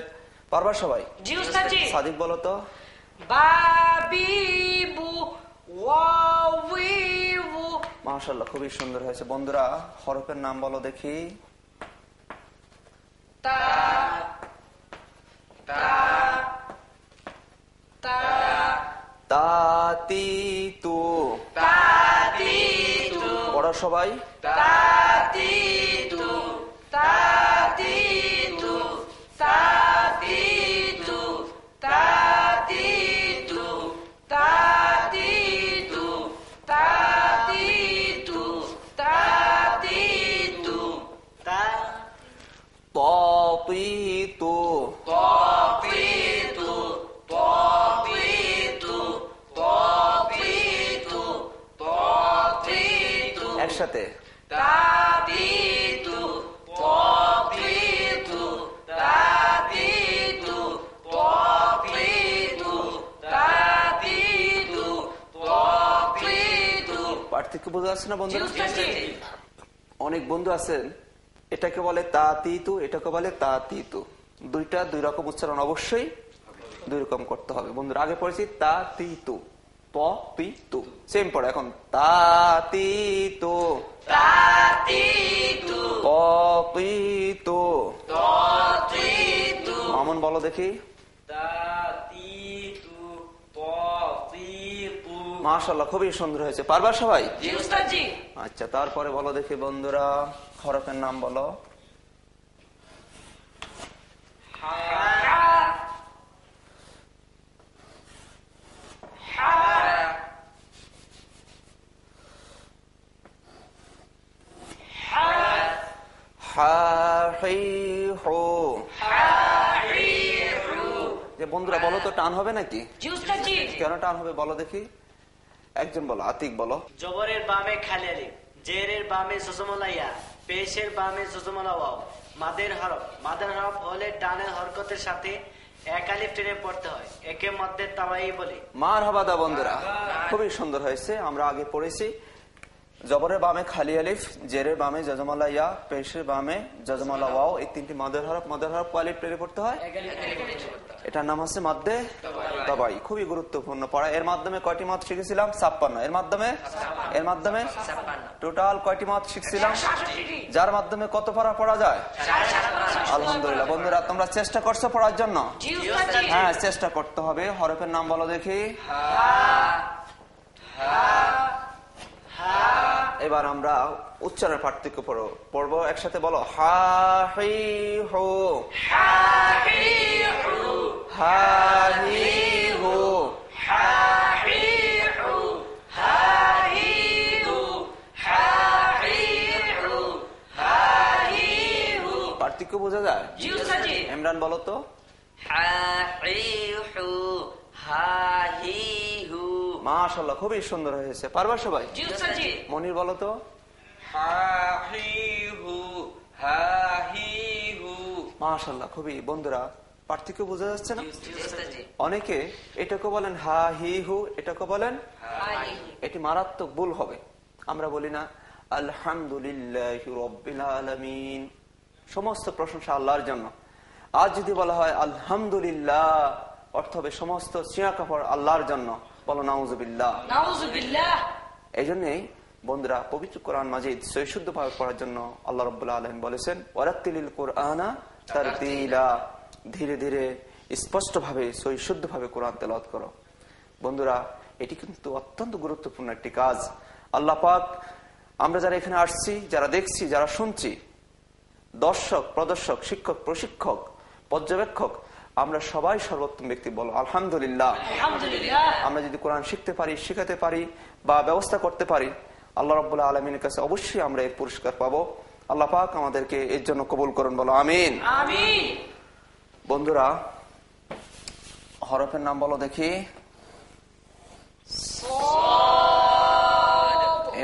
পারবা সবাই? জি উস্তাদজি। সাদিক বলো তো। মাশাআল্লাহ, খুবই সুন্দর হয়েছে বন্ধুরা। হরফের নাম বলো দেখি। তাতিতু। পড়ো সবাই। একসাথে। পার্থক্য বোঝা যাচ্ছে না বন্ধুরা? অনেক বন্ধু আছেন এটাকে বলে তাতিতু, এটাকে বলে তাতিতু। দুইটা দুই রকম উচ্চারণ অবশ্যই দুই রকম করতে হবে বন্ধুরা। আগে পড়েছি তাতিতু, তিতু, সেম পড়ে। এখন তাতিতু, তিতু, মামুন বলো দেখি। মাশাআল্লাহ, খুবই সুন্দর হয়েছে। পারবা সবাই? জি উস্তাদ জি। আচ্ছা, তারপরে বলো দেখি বন্ধুরা, হরফের নাম বলো। যে বন্ধুরা বলো তো, টান হবে নাকি? কেন টান হবে বলো দেখি, একজন বলো, আতিক বলো। জবরের বামে খালি আলিফ, জেরের বামে জজমলা ইয়া, পেশের বামে জজমলা ওয়াও, মাদের হরফ। মাদের হরফ হলে টানের হরকতের সাথে এক আলিফ টেনে পড়তে হয়, একে মধ্যে তাওয়াই বলে। মারহাবা বন্ধুরা, খুবই সুন্দর হয়েছে। আমরা আগে পড়েছি জবরের বামে খালি আলিফ, জেরের বামে জজমালা ইয়া, পেশের বামে জজমালা ওয়াও, এই তিনটি মাদের হরফ। মাদের হরফ আলিফ টেনে পড়তে হয়, এটার নাম হচ্ছে মাদ্দে তাবাই। খুবই গুরুত্বপূর্ণ পড়া। এর মাধ্যমে কয়টি মাদ শিখেছিলাম? 56। এর মাধ্যমে টোটাল কয়টি মাদ শিখছিলাম? যার মাধ্যমে কত পড়া পড়া যায়? আলহামদুলিল্লাহ। বন্ধুরা তোমরা চেষ্টা করছো পড়ার জন্য? হ্যাঁ, চেষ্টা করতে হবে। হরফের নাম বলো দেখি। এবার আমরা উচ্চারণের পার্থক্য পড়বো একসাথে। বলো হা হি হু, হা হি হু, হা হি হু, হা হি হু, হা হি হু, হা হি হু, হা হি হু। পার্থক্য বোঝা যায়? ইমরান বলো তো। হা হি হু, হা হি হু। মাশাআল্লাহ, খুবই সুন্দর হয়েছে। পারবা সবাই? মনির বলো তো। মাশাআল্লাহ, খুবই। বন্ধুরা পার্থক্য বোঝা যাচ্ছে না? অনেকে এটাকে বলেন হা হি হু, এটাকে বলেন, এটি মারাত্মক ভুল হবে। আমরা বলি না আলহামদুলিল্লাহি রাব্বিল আলামিন, সমস্ত প্রশংসা আল্লাহর জন্য। আজ যদি বলা হয় আলহামদুলিল্লাহ, অর্থ হবে সমস্ত সিয়া কাপড় আল্লাহর জন্য। বলো নাউজুবিল্লাহ। এই জন্যই বন্ধুরা পবিত্র কোরআন মাজিদ সহিশুদ্ধ ভাবে পড়ার জন্য আল্লাহ রাব্বুল আলামিন বলেছেন ওয়ারাত্তিলিল কুরআনা তারতিলা, ধীরে ধীরে স্পষ্ট ভাবে সহিশুদ্ধ ভাবে কোরআন তেলাওয়াত করো। বন্ধুরা এটি কিন্তু অত্যন্ত গুরুত্বপূর্ণ একটি কাজ। আল্লাহ পাক আমরা যারা এখানে আসছি, যারা দেখছি, যারা শুনছি, দর্শক, প্রদর্শক, শিক্ষক, প্রশিক্ষক, পর্যবেক্ষক, আমরা সবাই সর্বোত্তম ব্যক্তি। বলো আলহামদুলিল্লাহ। আমরা যদি কোরআন শিখতে পারি, শিখাতে পারি বা ব্যবস্থা করতে পারি, আল্লাহ রাব্বুল আলামিনের কাছে অবশ্যই আমরা এর পুরস্কার পাবো। আল্লাহ পাক আমাদেরকে এর জন্য কবুল করুন। বলো আমিন। বন্ধুরা হরফের নাম বলো দেখি।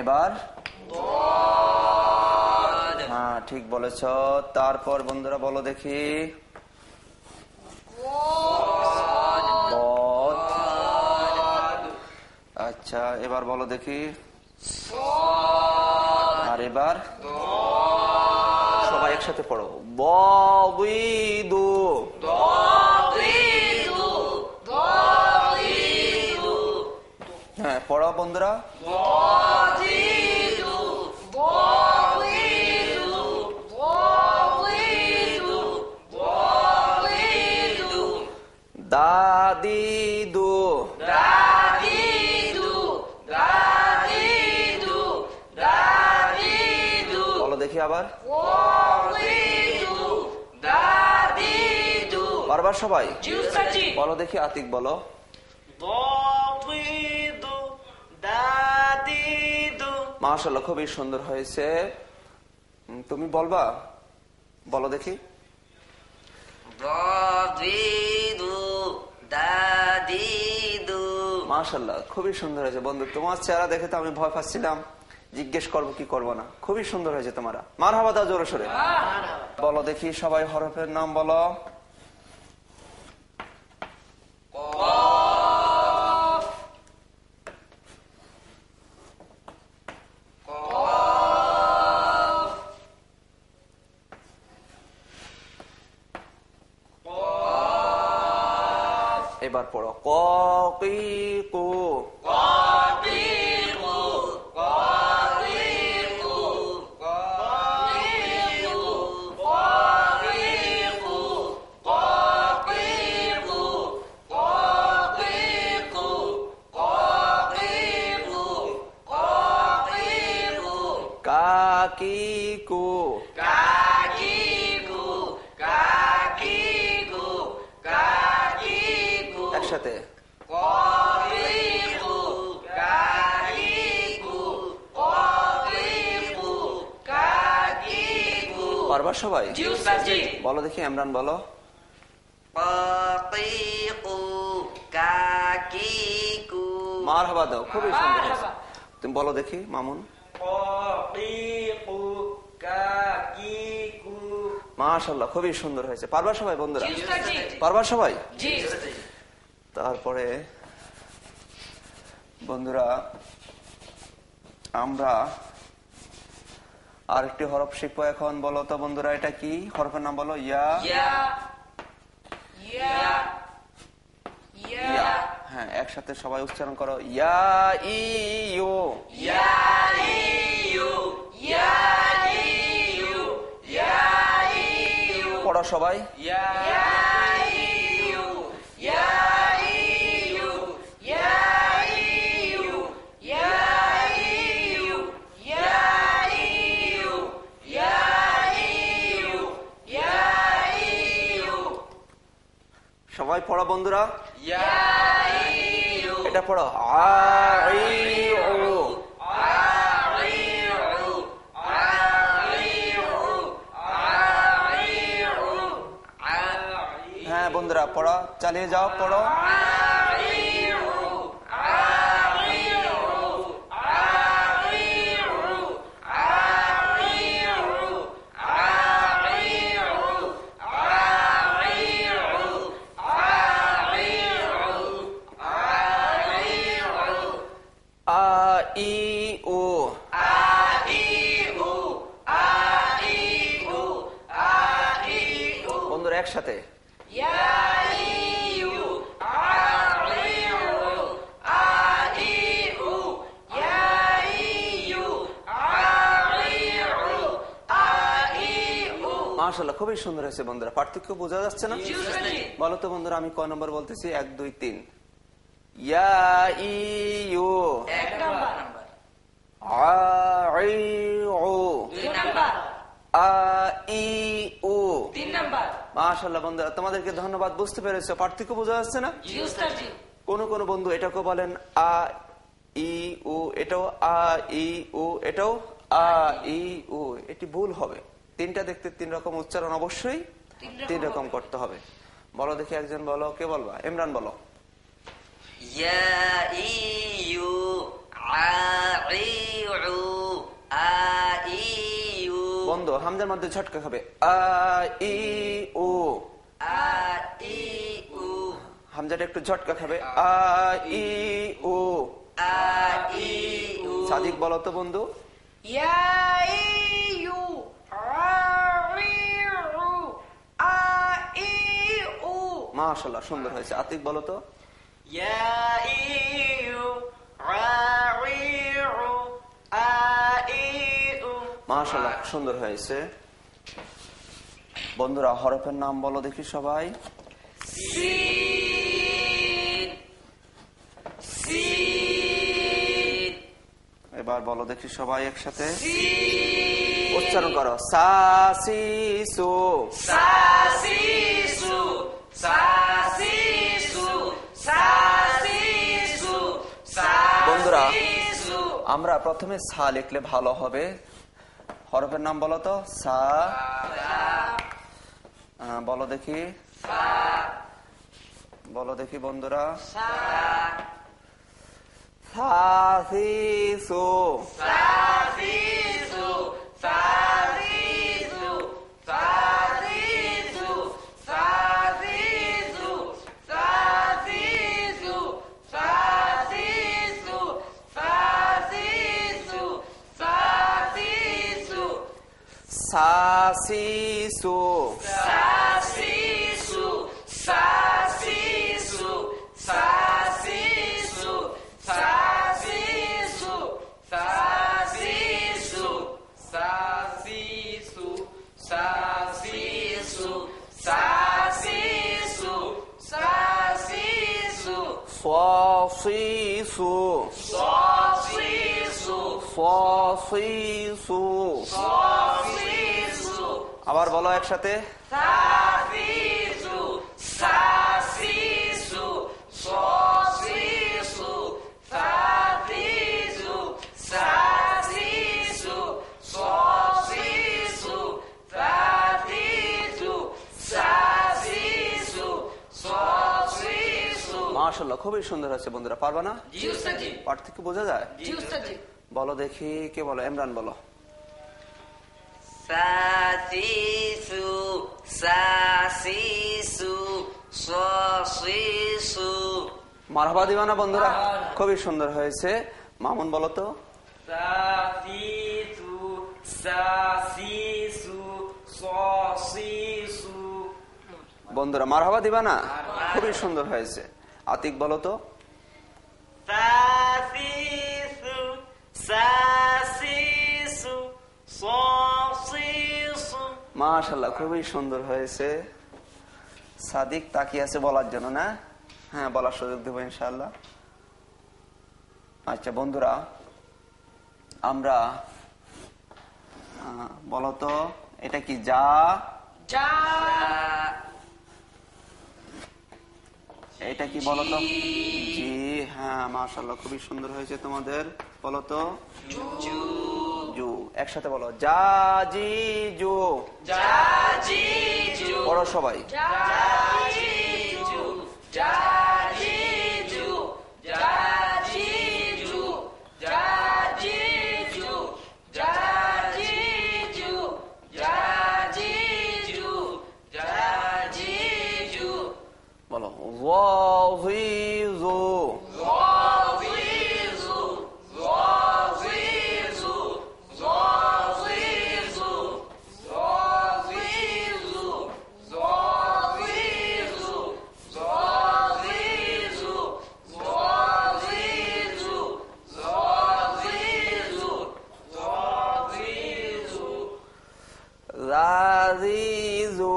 এবার হ্যাঁ, ঠিক বলেছ। তারপর বন্ধুরা বলো দেখি। আচ্ছা, এবার বলো দেখি। আর এবার সবাই একসাথে পড়ো। ববিদু, হ্যাঁ পড়ো বন্ধুরা। দাদিদু, বলো দেখি আবার। বারবার সবাই বলো দেখি। আতিক বলো। মাশাআল্লাহ, খুবই সুন্দর হয়েছে। তুমি বলবা? বলো দেখি। মাশাআল্লাহ, খুবই সুন্দর হয়েছে। বন্ধু তোমার চেহারা দেখে তো আমি ভয় পাচ্ছিলাম, জিজ্ঞেস করবো কি করবো না। খুবই সুন্দর হয়েছে তোমারা। মারহাবা দাও জোরে সোরে। বলো দেখি সবাই হরফের নাম বলো। এবার পড়ো ককিকু। কাকিকু কাকিকু কাকিকু কাকিকু একসাথে কাকিকু কাকিকু কাকিকু কাকিকু পারবা সবাই? জি উস্তাদ জি। বলো দেখি, ইমরান বলো। কাকিকু কাকিকু মারহাবা দাও, খুবই সুন্দর হয়েছে। মারহাবা। তুমি বলো দেখি মামুন। কাকিকু কাকিকু মাশাআল্লাহ, খুবই সুন্দর হয়েছে। পারবা সবাই বন্ধুরা? জি উস্তাদ জি। পারবা সবাই? জি। তারপরে বন্ধুরা আমরা আরেকটি হরফ শিখবো এখন। বলো তো বন্ধুরা, এটা কি হরফের নাম? বলো। ইয়া। ইয়া ইয়া ইয়া ইয়া। হ্যাঁ, একসাথে সবাই উচ্চারণ করো। ইয়া ই ইউ। ইয়া ইউ ইয়া ইউ ইয়া ইউ পড়ো সবাই। ইয়া ইউ ইয়া ইউ ইয়া ইউ ইয়া ইউ ইয়া ইউ ইয়া ইউ ইয়া ইউ সবাই পড়ো বন্ধুরা। ইয়া ইউ এটা পড়ো। আ ইউ। হ্যাঁ বন্ধুরা, পড়ো, চালিয়ে যাও, পড়ো। আ ই উ। বন্ধুরা একসাথে। ইয়া ইউ আ ইউ আ ইউ ইয়া ইউ আ ইউ আ ইউ। মাশাআল্লাহ, খুবই সুন্দর হয়েছে বন্ধুরা। পার্থক্য বোঝা যাচ্ছে না? জি উস্তাদ জি। বলো তো বন্ধুরা, আমি কয় নম্বর বলতেছি? 1 2 3। ইয়া ই ইউ। 1 নাম্বার। আ ইউ। 2 নাম্বার। আ ই উ। 3 নাম্বার। মাশাআল্লাহ বন্ধুরা, তোমাদেরকে ধন্যবাদ। বুঝতে পেরেছো? পার্থক্য বোঝা যাচ্ছে না? জি উস্তাদ জি। কোন কোন বন্ধু এটাকে বলেন আ ই উ, এটাও আ ই উ, এটাও আ ই উ। এটি ভুল হবে। তিনটা দেখতে 3 রকম উচ্চারণ অবশ্যই 3 রকম করতে হবে। বলো দেখি, একজন বলো। কে বলবা? ইমরান বলো। ইয়া ইউ আ ইউ আ ইউ বন্ধু হামজার মধ্যে ঝটকা খাবে। আ ই উ। আ ইউ হামজাটা একটু ঝটকা খাবে। আ ই উ। আ ইউ সাদিক বলো তো বন্ধু। ইয়া ইউ আ ইউ আ ইউ। মাশাআল্লাহ, সুন্দর হয়েছে। আতিক বলো তো। ইয়া ইউ আ ইউ আ ইউ মাশাআল্লাহ, সুন্দর হয়েছে। বন্ধুরা হরফের নাম বলো দেখি সবাই। সিন সিন এবার বলো দেখি সবাই একসাথে উচ্চারণ করো। সা সি সু। সাসিসু সাসিসু সাসিসু বন্ধুরা সাসিসু আমরা প্রথমে সা লিখলে ভালো হবে। হরফের নাম বলো তো। সা। বলো দেখি। বলো দেখি বন্ধুরা। সা সি সু। সাসিসু সাসিসু সাসিসু সাসিসু সাসিসু সাসিসু সাসিসু সাসিসু সা সি সু। সাসিসু সাসিসু সাসিসু সাসিসু সাসিসু সাসিসু সাসিসু সাসিসু সাসিসু সা সি সু। সাসিসু সা সি সু। আবার বলো একসাথে। সাফিসু সাসিসু সসিসু সাফিসু সাসিসু সসিসু সাফিসু সাসিসু সসিসু। মাশাআল্লাহ, খুবই সুন্দর হয়েছে বন্ধুরা। পারবা না? জি উস্তাদ জি। পাঠ থেকে বোঝা যায়? জি উস্তাদ জি। বলো দেখি, কে বলো? ইমরান বলো। সাসিসু সাসিসু সসিসু। মারহাবা দিবা না বন্ধুরা? খুবই সুন্দর হয়েছে। মামুন বলো তো। সাফিসু সাসিসু সসিসু। বন্ধুরা মারহাবা দিবা না? খুবই সুন্দর হয়েছে। আতিক বলো তো। সাসিসু সাসিসু সসিসু। মাশাআল্লাহ, খুবই সুন্দর হয়েছে। সাদিক তাকিয়ে আছে বলার জন্য না? হ্যাঁ, বলার সুযোগ দেবো ইনশাআল্লাহ। আচ্ছা বন্ধুরা, আমরা বলো তো, এটা কি? যা যা। এটা কি বলো তো? জি। হ্যাঁ, মাশাআল্লাহ, খুবই সুন্দর হয়েছে তোমাদের। বলো তো। জু। একসাথে বলো। যা জি জু। যা জি জু। পড়ো সবাই। যা জি জু। যা জি জু। যা জি জু। যা জি জু। যা জি জু। যা জি জু। যা জি জু। বলো। ওয়াজিজু। ওয়াজিজু। ওয়াজিজু। ওয়াজিজু। ওয়াজিজু। ওয়াজিজু। ওয়াজিজু। ওয়াজিজু। ওয়াজিজু। ওয়াজিজু। রাজিজু।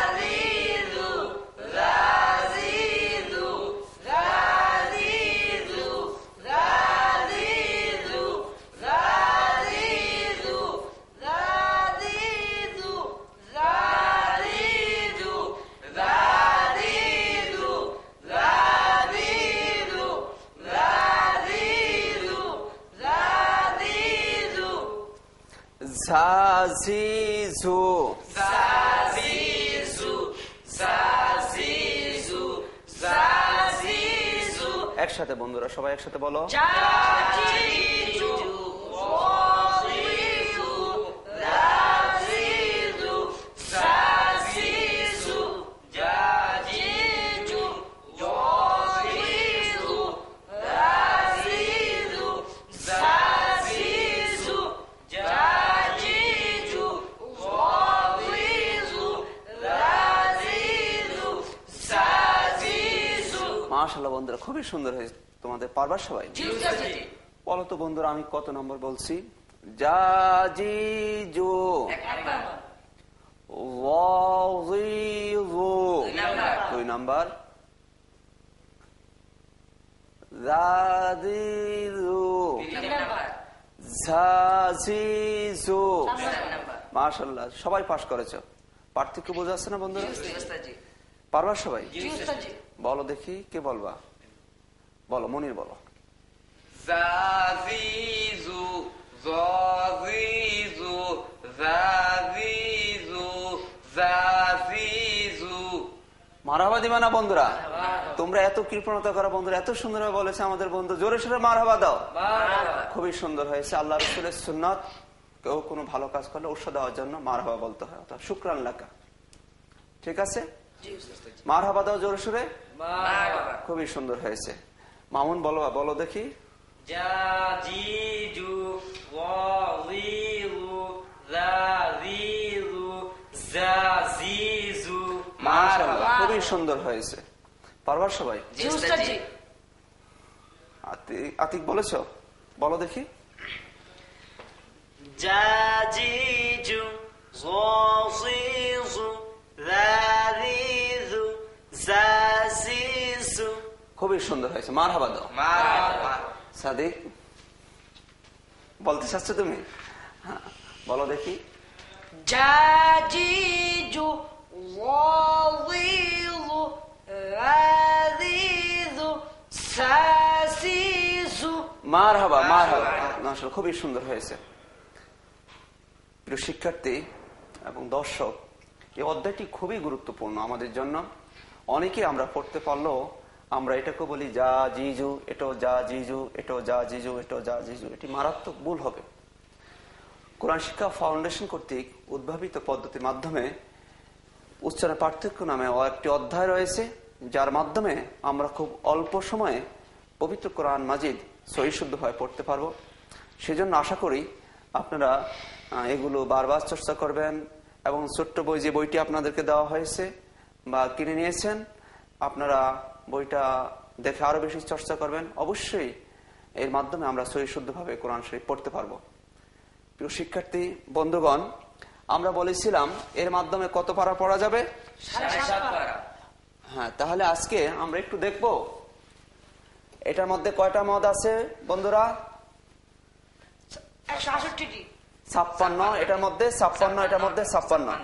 রাজিজু। রাজিজু। রাজিজু। রাজিজু। রাজিজু। রাজিজু। রাজিজু। রাজিজু। রাজিজু। রাজিজু। রাজিজু। জাজিজু। সাসিসু। সাসিসু। সাসিসু। একসাথে বন্ধুরা, সবাই একসাথে বলো। যা জি জু। ওয়াজিজু। রাজিজু। সাসিসু। যা জি জু। ওয়াজিজু। রাজিজু। সাসিসু। যা জি জু। ওয়াজিজু। রাজিজু। সাসিসু। মাশাআল্লাহ বন্ধুরা, খুবই সুন্দর হয়েছে তোমাদের। পারবা সবাই? জি উস্তাদ জি। বলো তো বন্ধুরা, আমি কত নম্বর বলছি? জাজিজু। ওয়াজিজু। 2 নাম্বার। জাজিজু। জাজিজু। মাশাআল্লাহ, সবাই পাস করেছো। পার্থক্য বোঝা যাচ্ছে না বন্ধুরা? পারবা সবাই? জি উস্তাদ জি। বলো দেখি, কে বলবা? বলো, মনির বলো। জাজিজু। জাজিজু। জাজিজু। জাজিজু। মারহাবা দিবা না বন্ধুরা? তোমরা এত কৃপণতা করা বন্ধুরা এত সুন্দরভাবে বলেছে আমাদের বন্ধু। জোরে সোরে মারহাবা দাও। খুবই সুন্দর হয়েছে। আল্লাহ রাসূলের সুন্নাত, কেউ কোনো ভালো কাজ করলে উৎসাহ দেওয়ার জন্য মারহাবা বলতে হয়। অর্থাৎ শুকরান লাকা। ঠিক আছে? মারহাবা দাও জোরে সোরে। খুবই সুন্দর হয়েছে। মামুন বলো, বলো দেখি। জাজিজু। ওয়াজিজু। রাজিজু। জাজিজু। মাশাআল্লাহ, খুবই সুন্দর হয়েছে। পারবা সবাই? জি উস্তাদ জি। আতিক বলেছো? বলো দেখি। জাজিজু। ওয়াজিজু। রাজিজু। জাজিজু। খুবই সুন্দর হয়েছে। মারহাবা দাও। মারহাবা। সাদিক বলতে চাচ্ছ তুমি? হ্যাঁ, বলো দেখি। জাজিজু ওয়াযিযু রাযিযু সাসিযু। মারহাবা, মারহাবা, মাশাআল্লাহ, খুবই সুন্দর হয়েছে। প্রিয় শিক্ষার্থী এবং দর্শক, এই অধ্যায়টি খুবই গুরুত্বপূর্ণ আমাদের জন্য। অনেকে আমরা পড়তে পারলেও আমরা এটাকে বলি যা জিজু, এটাও যা জিজু, এটাও যা জিজু, এটাও যা জিজু। এটি মারাত্মক ভুল হবে। কোরআন শিক্ষা ফাউন্ডেশন কর্তৃক উদ্ভাবিত পদ্ধতির মাধ্যমে উচ্চারণ পার্থক্য নামে একটি অধ্যায় রয়েছে, যার মাধ্যমে আমরা খুব অল্প সময়ে পবিত্র কোরআন মাজিদ সহিহ শুদ্ধভাবে পড়তে পারবো। সেজন্য আশা করি আপনারা এগুলো বারবার চর্চা করবেন এবং ছোট্ট বই, যে বইটি আপনাদেরকে দেওয়া হয়েছে বা কিনে নিয়েছেন, আপনারা বইটা দেখে আরো বেশি চর্চা করবেন। অবশ্যই এর মাধ্যমে আমরা সহিহ শুদ্ধভাবে কোরআন শরীফ পড়তে পারবো। প্রিয় শিক্ষার্থী বন্ধুগণ, আমরা বলেছিলাম এর মাধ্যমে কত পারা পড়া যাবে? 7 পারা। হ্যাঁ, তাহলে আজকে আমরা একটু দেখব এটার মধ্যে কয়টা মদ আছে বন্ধুরা? 168টি। 56। এটার মধ্যে 56, এটার মধ্যে 56।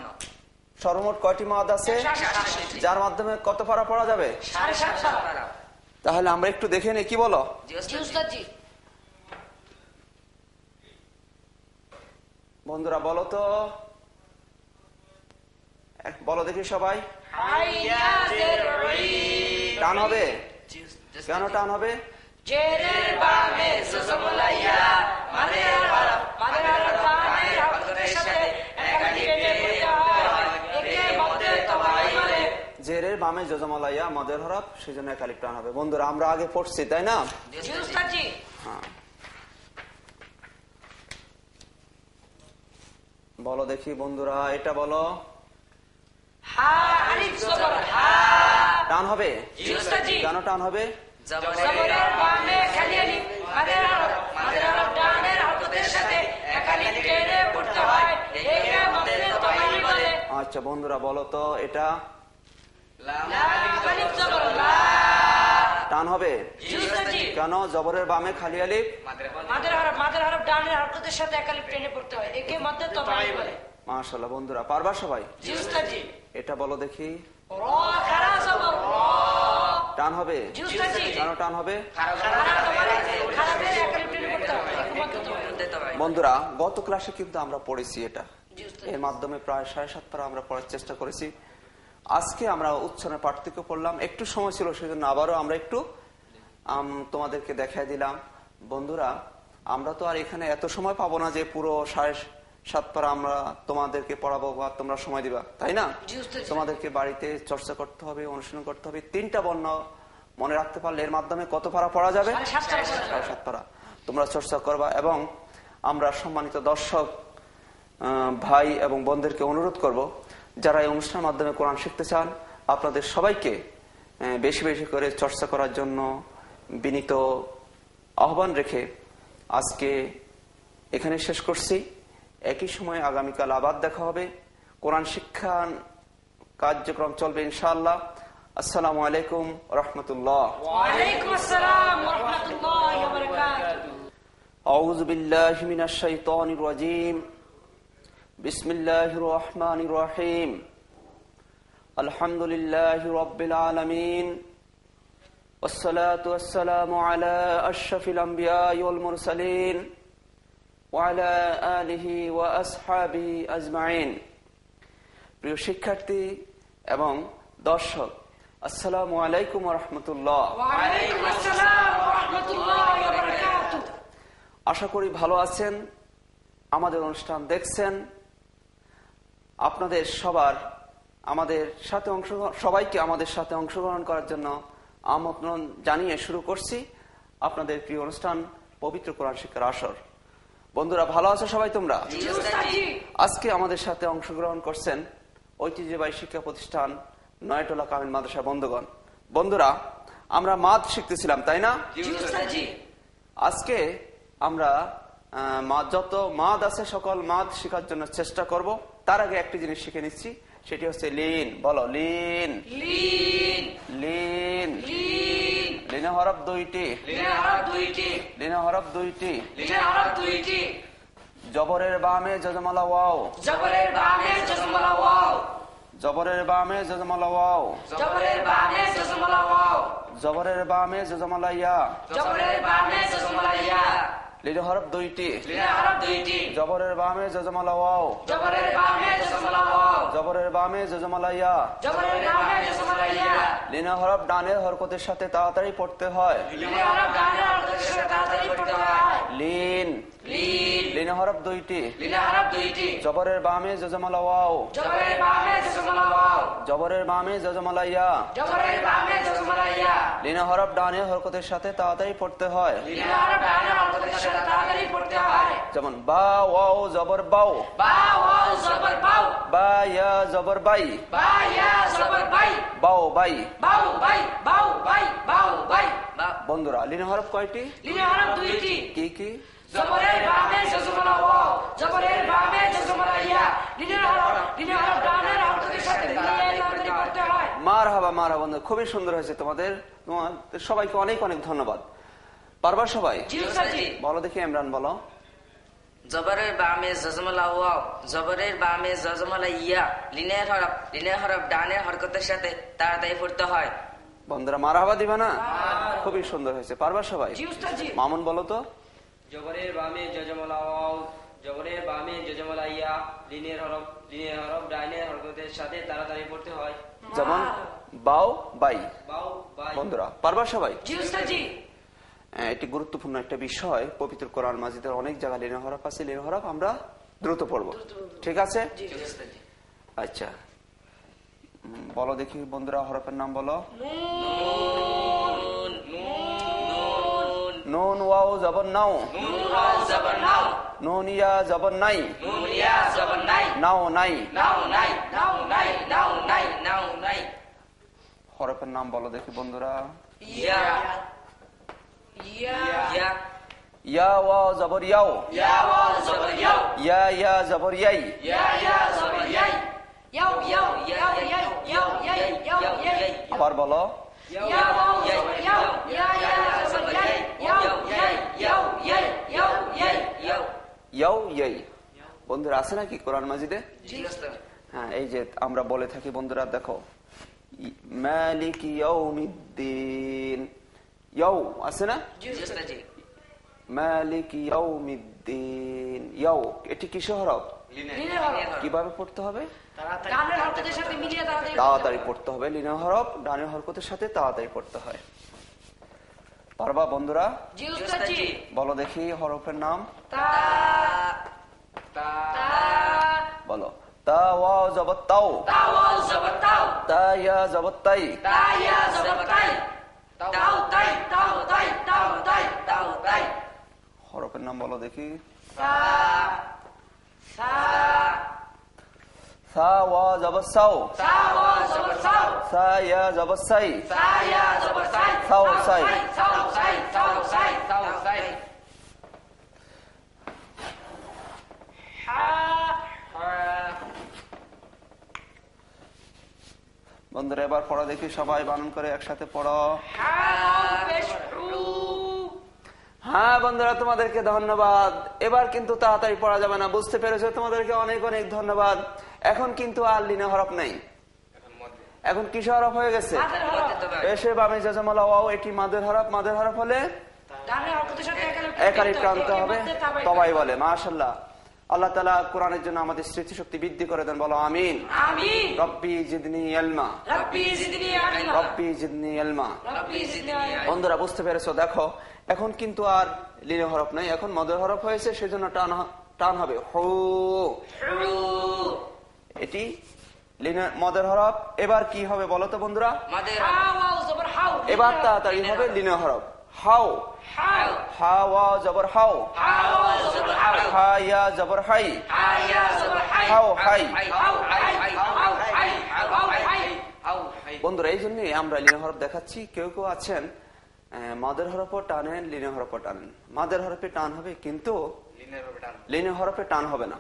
সর্বমোট কয়টি মদ আছে যার মাধ্যমে কত পারা পড়া যাবে? 7.5 পারা। তাহলে আমরা একটু দেখে নিই, কি বলো? জি জি ওস্তাদ। উস্তাদজি। বন্ধুরা বলো তো, বলো দেখি সবাই। হাইয়াজের ঈদ। টান হবে? কেন টান হবে? জেরের বামে সুসমলাইয়া মাদের হরফ বামে হরফের সাথে একালি টেনে পড়তে হয়, একে মধ্যে তবাই বলে। জেরের বামে জজমালাইয়া মদের হরফ, সেজন্য একালিফ টান হবে। বন্ধুরা আমরা আগে পড়ছি, তাই না? জি উস্তাদজি। হ্যাঁ, বলো দেখি বন্ধুরা, এটা বলো। হা আলিফ জবর হা। টান হবে? জি উস্তাদজি। কেন টান হবে? জবরের বামে খালি আলিফ মাদের হরফ ডানের হরফের সাথে একালি টেনে পড়তে হয়, একে মধ্যে তবাই বলে। আচ্ছা বন্ধুরা বলো তো, এটা লা আলিফ জবর লা। টান হবে? জি উস্তাদজি। কেন? জবরের বামে খালি আলিফ, মাদের হরফ ডানের হরফের সাথে একালি টেনে পড়তে হয়, একে মধ্যে তবাই বলে। মাশাআল্লাহ। বন্ধুরা পারবা সবাই? জি উস্তাদজি। এটা বলো দেখি। র খারা জবর র। টান হবে? জি উস্তাদজি। কেন টান হবে? খারাপের একালি টেনে পড়তে হয়, একে মধ্যে তবাই। বন্ধুরা গত ক্লাসে কিন্তু আমরা পড়েছি এটা, জি উস্তাদজি। এর মাধ্যমে প্রায় 7.5 পারা আমরা পড়ার চেষ্টা করেছি। আজকে আমরা উচ্চারণের পার্থক্য পড়লাম, একটু সময় ছিল সেজন্য আবারও আমরা একটু তোমাদেরকে দেখাই দিলাম। বন্ধুরা আমরা তো আর এখানে এত সময় পাবো না যে পুরো 7.5 পারা আমরা তোমাদেরকে পড়াবো বা তোমরা সময় দিবা, তাই না? জি উস্তাদজি। তোমাদেরকে বাড়িতে চর্চা করতে হবে, অনুশীলন করতে হবে। 3টা বর্ণ মনে রাখতে পারলে এর মাধ্যমে কত পারা পড়া যাবে? 7.5 পারা। তোমরা চর্চা করবা এবং আমরা সম্মানিত দর্শক ভাই এবং বোনদেরকে অনুরোধ করব, যারা এই অনুষ্ঠানের মাধ্যমে কোরআন শিখতে চান, আপনাদের সবাইকে বেশি বেশি করে চর্চা করার জন্য বিনীত আহ্বান রেখে আজকে এখানে শেষ করছি। একই সময় আগামীকাল আবার দেখা হবে। কোরআন শিক্ষা কার্যক্রম চলবে ইনশাআল্লাহ। আসসালামু আলাইকুম রহমতুল্লাহ। ওয়ালাইকুম আসসালাম ওয়া রাহমাতুল্লাহি ওয়া বারাকাতুহু। আউযু বিল্লাহি মিনাশ শাইতানির রাজীম। বিসমিল্লাহির রহমানির রহিম। আলহামদুলিল্লাহি রাব্বিল আলামিন। ওয়াসসালাতু ওয়াসসালামু আলা আশরাফিল আমবিয়াই ওয়াল মুরসালিন ওয়া আলা আলিহি ওয়া আসহাবিহি আজমাইন। প্রিয় শিক্ষার্থী এবং দর্শক, আসসালামু আলাইকুম ওয়া রাহমাতুল্লাহ। ওয়া আলাইকুম আসসালাম ওয়া রাহমাতুল্লাহি ওয়া বারাকাতুহু। আশা করি ভালো আছেন, আমাদের অনুষ্ঠান দেখছেন। আপনাদের সবাইকে আমাদের সাথে অংশগ্রহণ করার জন্য আমন্ত্রণ জানিয়ে শুরু করছি আপনাদের প্রিয় অনুষ্ঠান পবিত্র কোরআন শিক্ষার আসর। বন্ধুরা ভালো আছো সবাই তোমরা? জি উস্তাদজি। আজকে আমাদের সাথে অংশগ্রহণ করছেন ঐতিহ্যবাহী শিক্ষা প্রতিষ্ঠান নয়াটোলা কামিল মাদ্রাসা বন্ধুগণ। বন্ধুরা আমরা মাদ শিখতেছিলাম, তাই না? জি উস্তাদজি। আজকে আমরা যত মাদ আছে সকল মাদ শেখার জন্য চেষ্টা করব। তার আগে একটি জিনিস শিখে নিচ্ছি, সেটি হচ্ছে লিন। বলো লিন। লিন। লিন। লিন। লিনে হরফ দুইটি। লিনের হরফ দুইটি। লিনে হরফ দুইটি। লিনের হরফ দুইটি। জবরের বামে জজমালা ওয়াও জবরের বামে জজমালা ওয়াও জবরের বামে জজমালা ওয়াও জবরের বামে জজমালা ওয়াও জবরের বামে জজমালা ইয়া জবরের বামে জজমালা ইয়া লিন হরফ দুইটি লিন হরফ দুইটি জবরের বামে জজমালা ওয়াও জবরের বামে জজমালা ওয়াও জবরের বামে জজমালা ইয়া জবরের বামে জজমালা ইয়া লিন হরফ ডানের হরকতের সাথে তাড়াতাড়ি পড়তে হয় লিন হরফ ডানে হরকতের সাথে তাড়াতাড়ি পড়তে হয় লিন লিন লিন হরফ দুইটি লিন হরফ দুইটি জবরের বামে জজমালা ওয়াও জবরের বামে জজমালা ওয়াও জবরের বামে জজমালা ইয়া জবরের বামে জজমালা ইয়া লিন হরফ ডানের হরকতের সাথে তাড়াতাড়ি পড়তে হয় লিন হরফ ডানে হরকতের সাথে তাড়াতাড়ি পড়তে হয় যেমন বা ওয়াও জবর বাও বা ওয়াও জবর বাও বা ইয়া জবর বাই বা ইয়া জবর বাই বাও বাই বাউ বাই বাউ বাই বাউ বাই বন্ধুরা লিন হরফ কয়টি লিন হরফ দুইটি কি কি জবরের বামে জজমালা ওয়াও জবরের বামে জজমালা ইয়া লিন হরফ ডানের হরকতের সাথে মিলিয়ে তাড়াতাড়ি পড়তে হয় মারহাবা মারহাবা বন্ধু, খুবই সুন্দর হয়েছে তোমাদের সবাইকে অনেক অনেক ধন্যবাদ। পারবা সবাই? জি স্যার জি। বলো দেখি ইমরান বলো। জবরের বামে জজমালা ওয়াও জবরের বামে জজমালা ইয়া লিনের হরফ ডানের হরকতের সাথে তাড়াতাড়ি পড়তে হয়। বন্ধুরা মারহাবা দিবা না? খুবই সুন্দর হয়েছে। পারবা সবাই? জি স্যার জি। মামুন বলো তো। জবরের বামে জজমালা ওয়াও জবরের বামে জজমালা ইয়া লিনের হরফ ডাইনের হরকতের সাথে তাড়াতাড়ি পড়তে হয়। যেমন বাও বাই। বাউ বাই। বন্ধুরা পারবা সবাই? জি স্যার জি। এটি গুরুত্বপূর্ণ একটা বিষয়। পবিত্র কোরআন মাজিদের অনেক জায়গায় লিনের হরফ আছে, লিনের হরফ আমরা দ্রুত পড়বো, ঠিক আছে? আচ্ছা বলো দেখি বন্ধুরা হরফের নাম বলো। নুন ওয়াও জবর নাও নুন ইয়া জবর নাই নাও নাই হরফের নাম বলো দেখি বন্ধুরা। ইয়া ইয়া ওয়াও জবর ইয়াও ইয়া ইয়া জবর ইয়াই আবার বলো। ইয়াও ইয়াই। বন্ধুরা আছে নাকি কোরআন মাজিদে? হ্যাঁ, এই যে আমরা বলে থাকি বন্ধুরা দেখো মালিক ইয়াউমিদ্দিন, ইয়াও আছে না? মালিক ইয়াউমিদ্দিন, ইয়াও এটি কিসের হরফ? কিভাবে পড়তে হবে? তাড়াতাড়ি পড়তে হবে। লিনের হরফ ডানের হরকতের সাথে তাড়াতাড়ি পড়তে হয়। পারবা বন্ধুরা? বলো দেখি হরফের নাম বলো। তা ওয়াও জবর তাও তা ইয়া জবর তাই হরফের নাম বলো দেখি। সা ওয়া জবর সাও সা ইয়া জবর সাই সাও সাই বন্ধুরা এবার পড়া দেখি, সবাই বানান করে একসাথে পড়ো। হ্যাঁ বন্ধুরা তোমাদেরকে ধন্যবাদ। এবার কিন্তু তাড়াতাড়ি পড়া যাবে না, বুঝতে পেরেছো? তোমাদেরকে অনেক অনেক ধন্যবাদ। এখন কিন্তু আর লিনে হরফ নেই, এখন কিসের হরফ হয়ে গেছে? পেশে বামে জজমালা ওয়াও, এটি মাদের হরফ। মাদের হরফ হলে একালি টানতে হবে, তবাই বলে। মাশাআল্লাহ। আল্লাহ তাআলা কোরআনের জন্য আমাদের স্মৃতিশক্তি বৃদ্ধি করে দেন, বলো আমিন। রব্বি জিদনি ইলমা রব্বি জিদনি ইলমা। বন্ধুরা বুঝতে পেরেছো? দেখো এখন কিন্তু আর লিনে হরফ নাই, এখন মদের হরফ হয়েছে, সেজন্য টান হবে হু। এটি লিনের মদের হরফ। এবার কি হবে বলো তো বন্ধুরা? এবার তাড়াতাড়ি হবে লিনের হরফ। হাও হা ওয়া জবর হাও হা ইয়া জবর হাই হাও হাই। বন্ধুরা এই জন্য আমরা লিনের হরফ দেখাচ্ছি। কেউ কেউ আছেন মাদের হরফও টানেন, লিনের হরফও টানেন। মাদের হরফে টান হবে কিন্তু লিনের হরফে টান হবে না।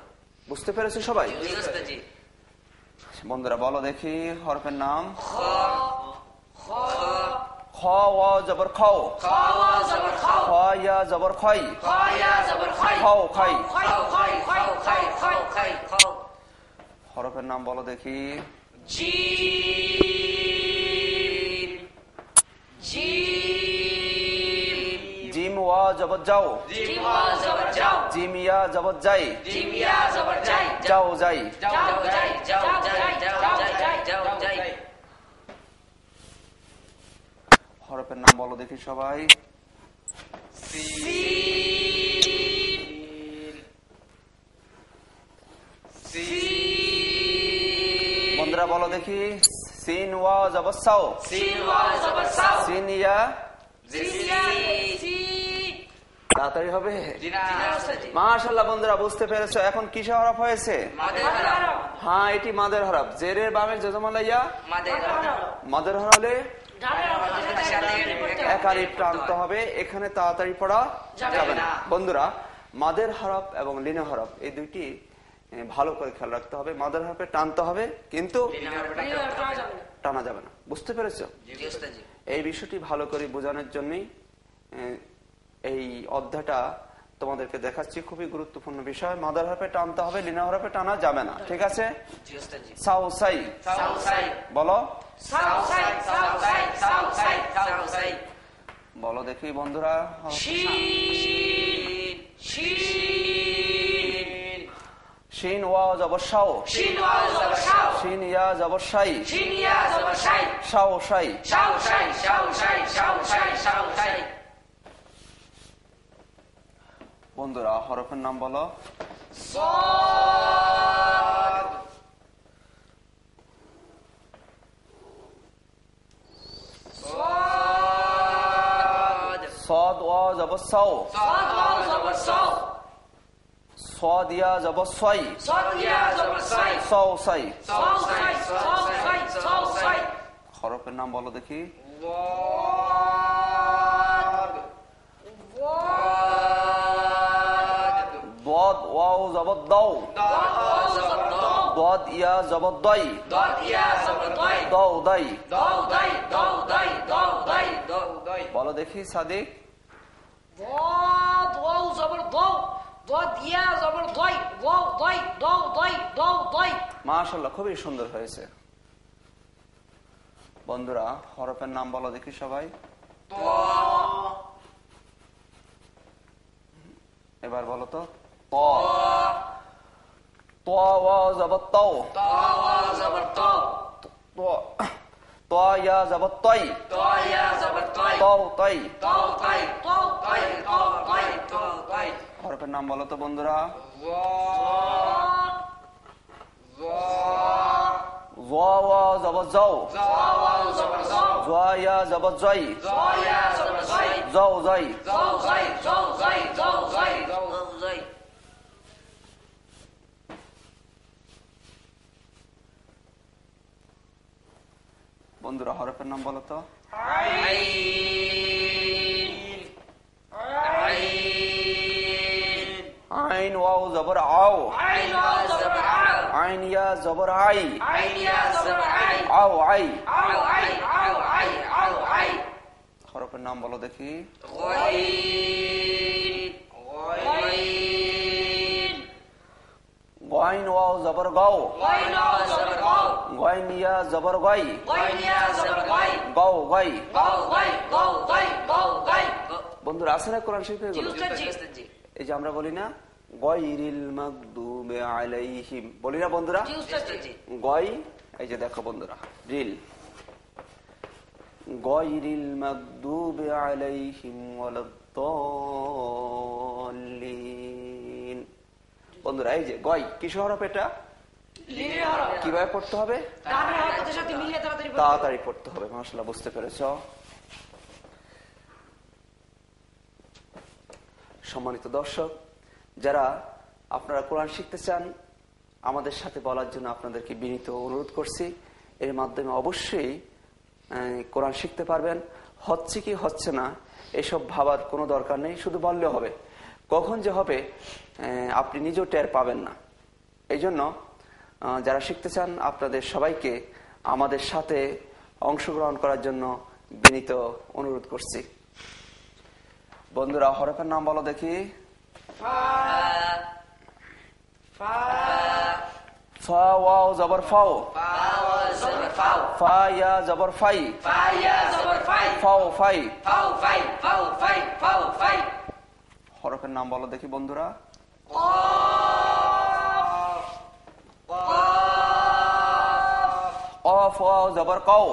বুঝতে পেরেছো সবাই? বন্ধুরা বলো দেখি হরফের নাম। খ ওয়া জবর খাও, খ ইয়া জবর খয়, খাও খাই। হরফের নাম বলো দেখি। জিম ওয়া জবর যাও, জিম ইয়া জবর যাই, যাও যাই। হরফের নাম বলো দেখি সবাই। বন্ধুরা বলো দেখি। সিন ওয়া জবর সাও, সিন ইয়া তাড়াতাড়ি হবে। মাশাআল্লাহ বন্ধুরা বুঝতে পেরেছো এখন কিসে হরফ হয়েছে? হ্যাঁ এটি মাদের হরফ। জেরের বামে জজমালা ইয়া মাদের হরফ হলে এক আলিফ টানতে হবে, এখানে তাড়াতাড়ি পড়া যাবে না। বন্ধুরা মাদের হরফ এবং লিনে হরফ এই দুইটি ভালো করে খেয়াল রাখতে হবে। মাদের হরফে টানতে হবে কিন্তু টানা যাবে না। বুঝতে পেরেছো? এই বিষয়টি ভালো করে বোঝানোর জন্যই এই অধ্যায়টা তোমাদেরকে দেখাচ্ছি। খুবই গুরুত্বপূর্ণ বিষয়। মাদার হরফে টানতে হবে, লিনা হরফে টানা যাবে না। ঠিক আছে? সাউ সাই বলো, বলো দেখি বন্ধুরা। শিন ওয়া জবর শাও, শিন ইয়া জবর শাই, শাও শাই। বন্ধুরা হরফের নাম বলো। صاد ওয়া জবর সাও, صاد ইয়া জবর সাই, সাও সাই। হরফের নাম বলো দেখি। ضاد ওয়াও জবর দাও, ضاد ইয়া জবর দাই, দাও দাই। বলো দেখি সাদিক। মাশাআল্লাহ খুবই সুন্দর হয়েছে। বন্ধুরা হরফের নাম বলো দেখি সবাই। এবার বলো তো। ত ওয়া জবর তাও, ত ইয়া জবর তাই, তাও তাই। হরফের নাম বলো তো বন্ধুরা। ওয়া ওয়া জবর যাও, জয়া ইয়া জবর যাই, যাও যাই। বন্ধুরা হরফের নাম বলো তো। আইন ওয়াও জবর আও, আইন ইয়া জবর আই, আও আই। হরফের নাম বলো দেখি। গাইন ওয়াও জবর গাও, গাইন ইয়া জবর গাই, গাও গাই। বন্ধুরা আছে না কোরআন শরীফে এগুলো? এই যে আমরা বলি না গায়রিল মাগদুবি আলাইহিম, বলি না বন্ধুরা? গাই এই যে দেখো বন্ধুরা রিল, গায়রিল মাগদুবি আলাইহিম ওয়ালাদ-দাল্লিন। বন্ধুরা এই যে গয় কিসের হরফ? এটা কিভাবে পড়তে হবে? তাড়াতাড়ি পড়তে হবে। মাশাআল্লাহ বুঝতে পেরেছ। সম্মানিত দর্শক, যারা আপনারা কোরআন শিখতে চান আমাদের সাথে বলার জন্য আপনাদেরকে বিনীত অনুরোধ করছি। এর মাধ্যমে অবশ্যই কোরআন শিখতে পারবেন। হচ্ছে কি হচ্ছে না এসব ভাবার কোনো দরকার নেই, শুধু বললে হবে। কখন যে হবে আপনি নিজেও টের পাবেন না। এই জন্য যারা শিখতে চান আপনাদের সবাইকে আমাদের সাথে অংশগ্রহণ করার জন্য বিনীত অনুরোধ করছি। বন্ধুরা হরফের নাম বলো দেখি। ফা ওয়াও জবর ফাও, ফা ইয়া জবর ফাই, ফাও ফাই। হরফের নাম বলো দেখি বন্ধুরা। কফ ওয়াও জবর কও,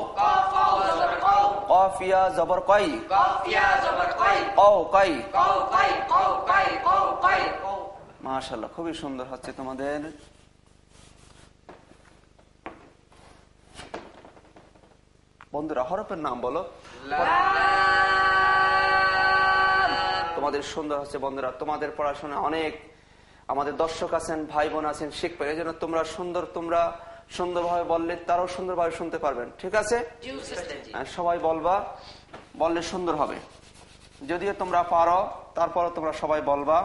কফ ইয়া জবর কই, কও কই। মাশাআল্লাহ, খুবই সুন্দর হচ্ছে তোমাদের। বন্ধুরা হরফের নাম বলো। তোমাদের সুন্দর হচ্ছে বন্ধুরা। তোমাদের পড়াশোনা অনেক, আমাদের দর্শক আছেন, ভাই বোন আছেন, শিখবে। এই জন্য তোমরা সুন্দরভাবে বললে তারাও সুন্দরভাবে শুনতে পারবেন। ঠিক আছে, সবাই বলবা, বললে সুন্দর হবে। যদিও তোমরা পারো, তারপরও তোমরা সবাই বলবা।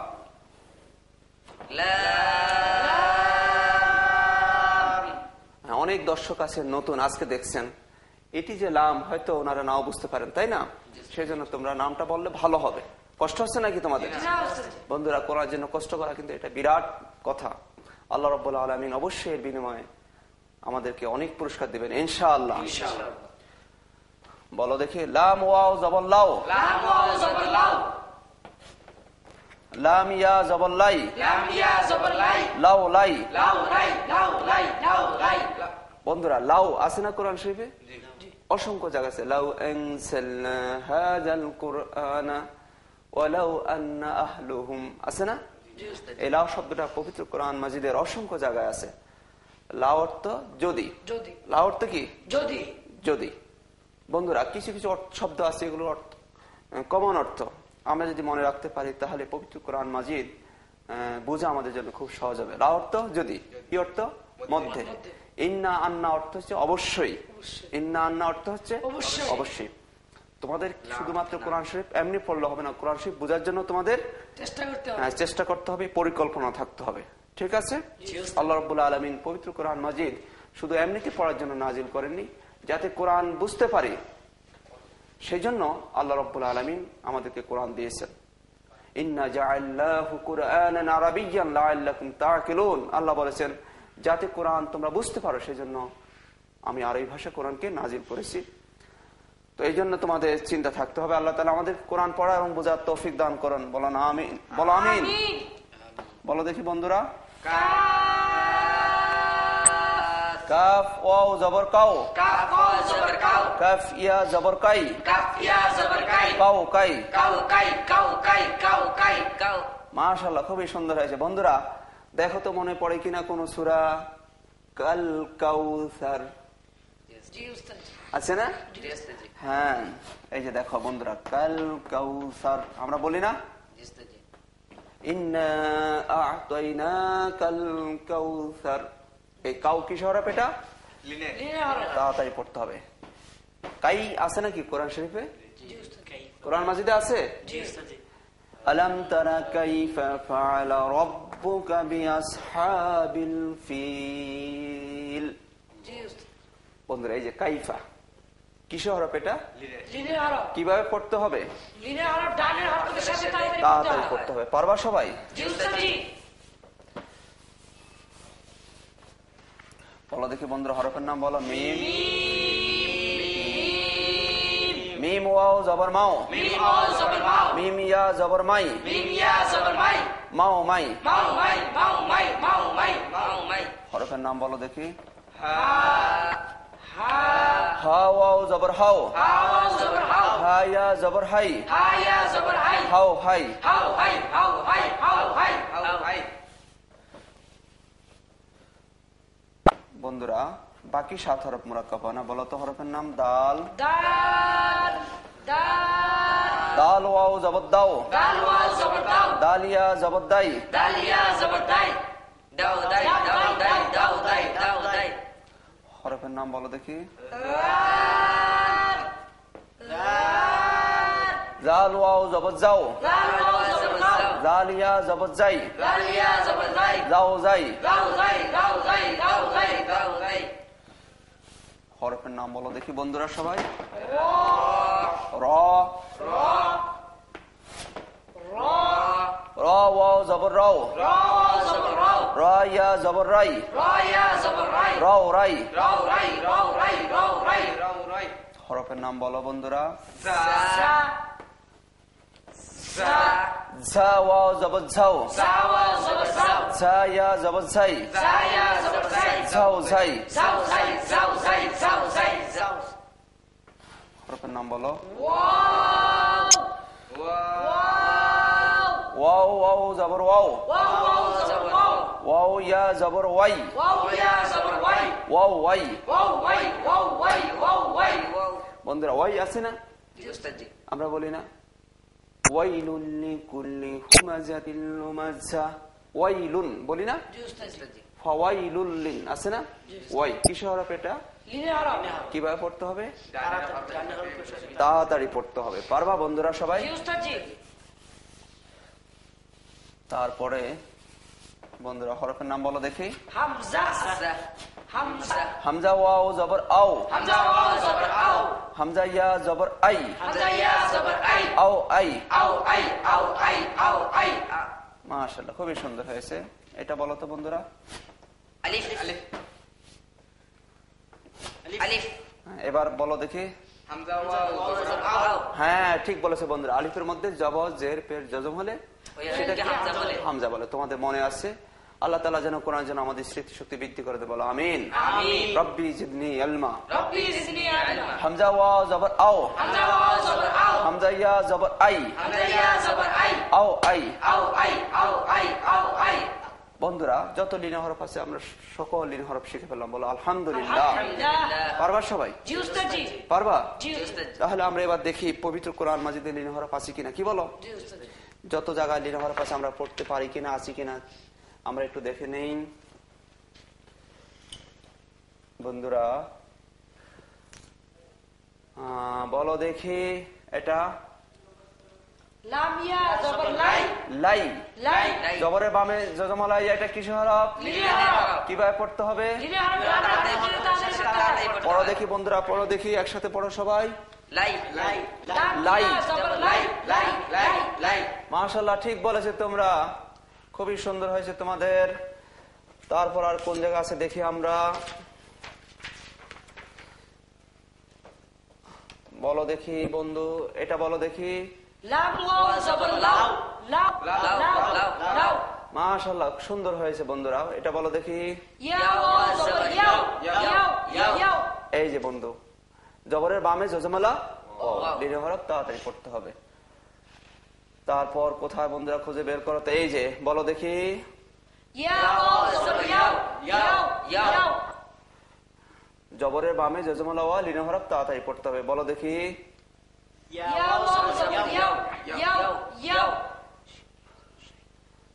অনেক দর্শক আছেন নতুন, আজকে দেখছেন, এটি যে লাম হয়তো ওনারা নাও বুঝতে পারেন, তাই না? সেই জন্য তোমরা নামটা বললে ভালো হবে। কষ্ট হচ্ছে নাকি তোমাদের? বন্ধুরা, করার জন্য কষ্ট করা কিন্তু এটা বিরাট কথা। আল্লাহ রাব্বুল আলামিন অবশ্যই এর বিনিময়ে আমাদেরকে অনেক পুরস্কার দিবেন ইনশাআল্লাহ। বলো দেখি। লাম ওয়াও জবর লাও, লাম ইয়া জবর লাই, লাও লাই। বন্ধুরা লাউ আছে না কোরআন শরীফে? অসংখ্য জায়গা আছে। লাউ আনসালনা হাযাল কুরআনা ওয়ালাউ আন্না আহলুহুম, আছে না? এই লাউ শব্দটা পবিত্র কোরআন মাজিদের অসংখ্য জায়গায় আছে। লাউ অর্থ যদি, লাউ অর্থ কি? যদি। যদি। বন্ধুরা কিছু কিছু শব্দ আছে, এগুলোর অর্থ কমন অর্থ আমরা যদি মনে রাখতে পারি তাহলে পবিত্র কোরআন মাজিদ বোঝা আমাদের জন্য খুব সহজ হবে। লাউ অর্থ যদি, কি অর্থ? মধ্যে। ইন্না আন্না অর্থ হচ্ছে অবশ্যই, ইন্না আন্না অর্থ হচ্ছে অবশ্যই। তোমাদের শুধুমাত্র কোরআন শরীফ এমনি পড়লে হবে না, কোরআন শরীফ বোঝার জন্য তোমাদের চেষ্টা করতে হবে, পরিকল্পনা থাকতে হবে। ঠিক আছে? আল্লাহ রাব্বুল আলামিন পবিত্র কোরআন মাজিদ শুধু এমনিতে পড়ার জন্য নাজিল করেননি, যাতে কোরআন বুঝতে পারি, সেই জন্য আল্লাহ রাব্বুল আলামিন আমাদেরকে কোরআন দিয়েছেন। ইন্না জাআলনাহু কুরআনান আরাবিয়্যান লাআল্লাকুম তা'কিলুন। আল্লাহ বলেছেন যাতে কোরআন তোমরা বুঝতে পারো, সেই জন্য আমি আরবি ভাষা কোরআনকে নাজিল করেছি। তো এই জন্য তোমাদের চিন্তা থাকতে হবে। আল্লাহ তাআলা আমাদের কোরআন পড়া এবং বোঝার তৌফিক দান করুন। বলো না আমিন, বলো আমিন। বলো দেখি বন্ধুরা। কাফ ওয়াও জবর কাও, কাফ ইয়া জবর কাই, কাও কাই। মাশাআল্লাহ, খুবই সুন্দর হয়েছে। বন্ধুরা দেখো তো মনে পড়ে কিনা কোন সূরা? কাল কাউসার আছে না? হ্যাঁ, এই যে দেখো বন্ধুরা, কাল কাউসার আমরা বলি না? ইন্না আ'তাইনাকাল কাউসার। এই কাউ কি হরফ? এটা তাড়াতাড়ি পড়তে হবে। কাই আছে নাকি কোরআন শরীফে? কোরআন মাজিদে আছে? আলাম তারা কাইফা ফাআলা রাব্বুকা বিআসহাবিল ফিল। বন্ধুরা এই যে কাইফা কিসের হরফ? এটা কিভাবে পড়তে হবে? তাড়াতাড়ি পড়তে হবে। পারবা সবাই? বলো দেখি বন্ধুরা হরফের নাম বলো। মিম, মিম ওয়াও জবর মাও, মিম ইয়া জবর মাই, মাও মাই। হরফের নাম বলো দেখি। হা ওয়াও জবর হাও, হা ইয়া জবর হাই, হাও হাই। বন্ধুরা বাকি 7 হরফ মুরাক্কাব না। বলো তো হরফের নাম। দাল, দাল ওয়াও জবর দাও, দালিয়া জবর দাই, হরফের নাম বলো দেখি। জাল ওয়াও জবর যাও, জালিয়া জবর যাই, যাও যাই। হরফের নাম বলো দেখি বন্ধুরা সবাই। র র ওয়াও জবর রাও র ইয়া জবর রাই রাও রাই হরফের নাম বলো বন্ধুরা ঝা ওয়াও জবর ঝাও ঝা ইয়া জবর ঝাই ঝাও ঝাই হরফের নাম বলো ওয়াও ওয়াও জবর ওয়াও ওয়াও ইয়া জবর ওয়াই ওয়াও ওয়াই বন্ধুরা ওয়াই আছে না আমরা বলি না ওয়াইলুন লিকুল্লি হুমাজাতিল লুমাজা ওয়াইলুন বলি না ফাওয়াইলুল লিন আছে না ওয়াই কিসের হরফ এটা কিভাবে পড়তে হবে তাড়াতাড়ি পড়তে হবে পারবা বন্ধুরা সবাই তারপরে বন্ধুরা হরফের নাম বলো দেখি হামজা ওয়াও জবর আও হামজা ইয়া জবর আই আও আই মাশাআল্লাহ খুবই সুন্দর হয়েছে এটা বলো তো বন্ধুরা এবার বলো দেখি হ্যাঁ ঠিক বলেছে বন্ধুরা আলিফের মধ্যে জবর জের পের জজম হলে সেটাকে হামজা বলে তোমাদের মনে আছে আল্লাহ তাআলা যেন কোরআন যেন আমাদের স্মৃতি শক্তি বৃদ্ধি করে দেয় বলো আমিন রব্বি জিদনি ইলমা হামজা ওয়াও জবর আও হামজা ইয়া জবর আই আও আই বন্ধুরা যত লিন হরফ আছে আমরা সকল লিন হরফ শিখে ফেললাম বলো আলহামদুলিল্লাহ পারবা সবাই পারবা তাহলে আমরা এবার দেখি পবিত্র কোরআন মাজিদে লিন হরফ আছে কিনা কি বলো যত জায়গায় লিন হরফ আছে আমরা পড়তে পারি কিনা আছি কিনা আমরা একটু দেখে নেই বন্ধুরা বলো দেখি এটা লাই জবরের বামে জজমালাই এটা কিসের হরফ কিভাবে পড়তে হবে পড়ো দেখি বন্ধুরা পড়ো দেখি একসাথে পড়ো সবাই মাশাআল্লাহ ঠিক বলেছে তোমরা খুবই সুন্দর হয়েছে তোমাদের তারপর আর কোন জায়গা আছে দেখি আমরা বলো দেখি বন্ধু এটা বলো দেখি মাশাআল্লাহ সুন্দর হয়েছে বন্ধুরা এটা বলো দেখি এই যে বন্ধু জবরের বামে জজমালা লিন হরফ তাড়াতাড়ি পড়তে হবে তারপর কোথায় বন্ধুরা খুঁজে বের করো তো এই যে বলো দেখি জবরের বামে জজমালা ওয়া লিন হরফ তাড়াতাড়ি পড়তে হবে বলো দেখি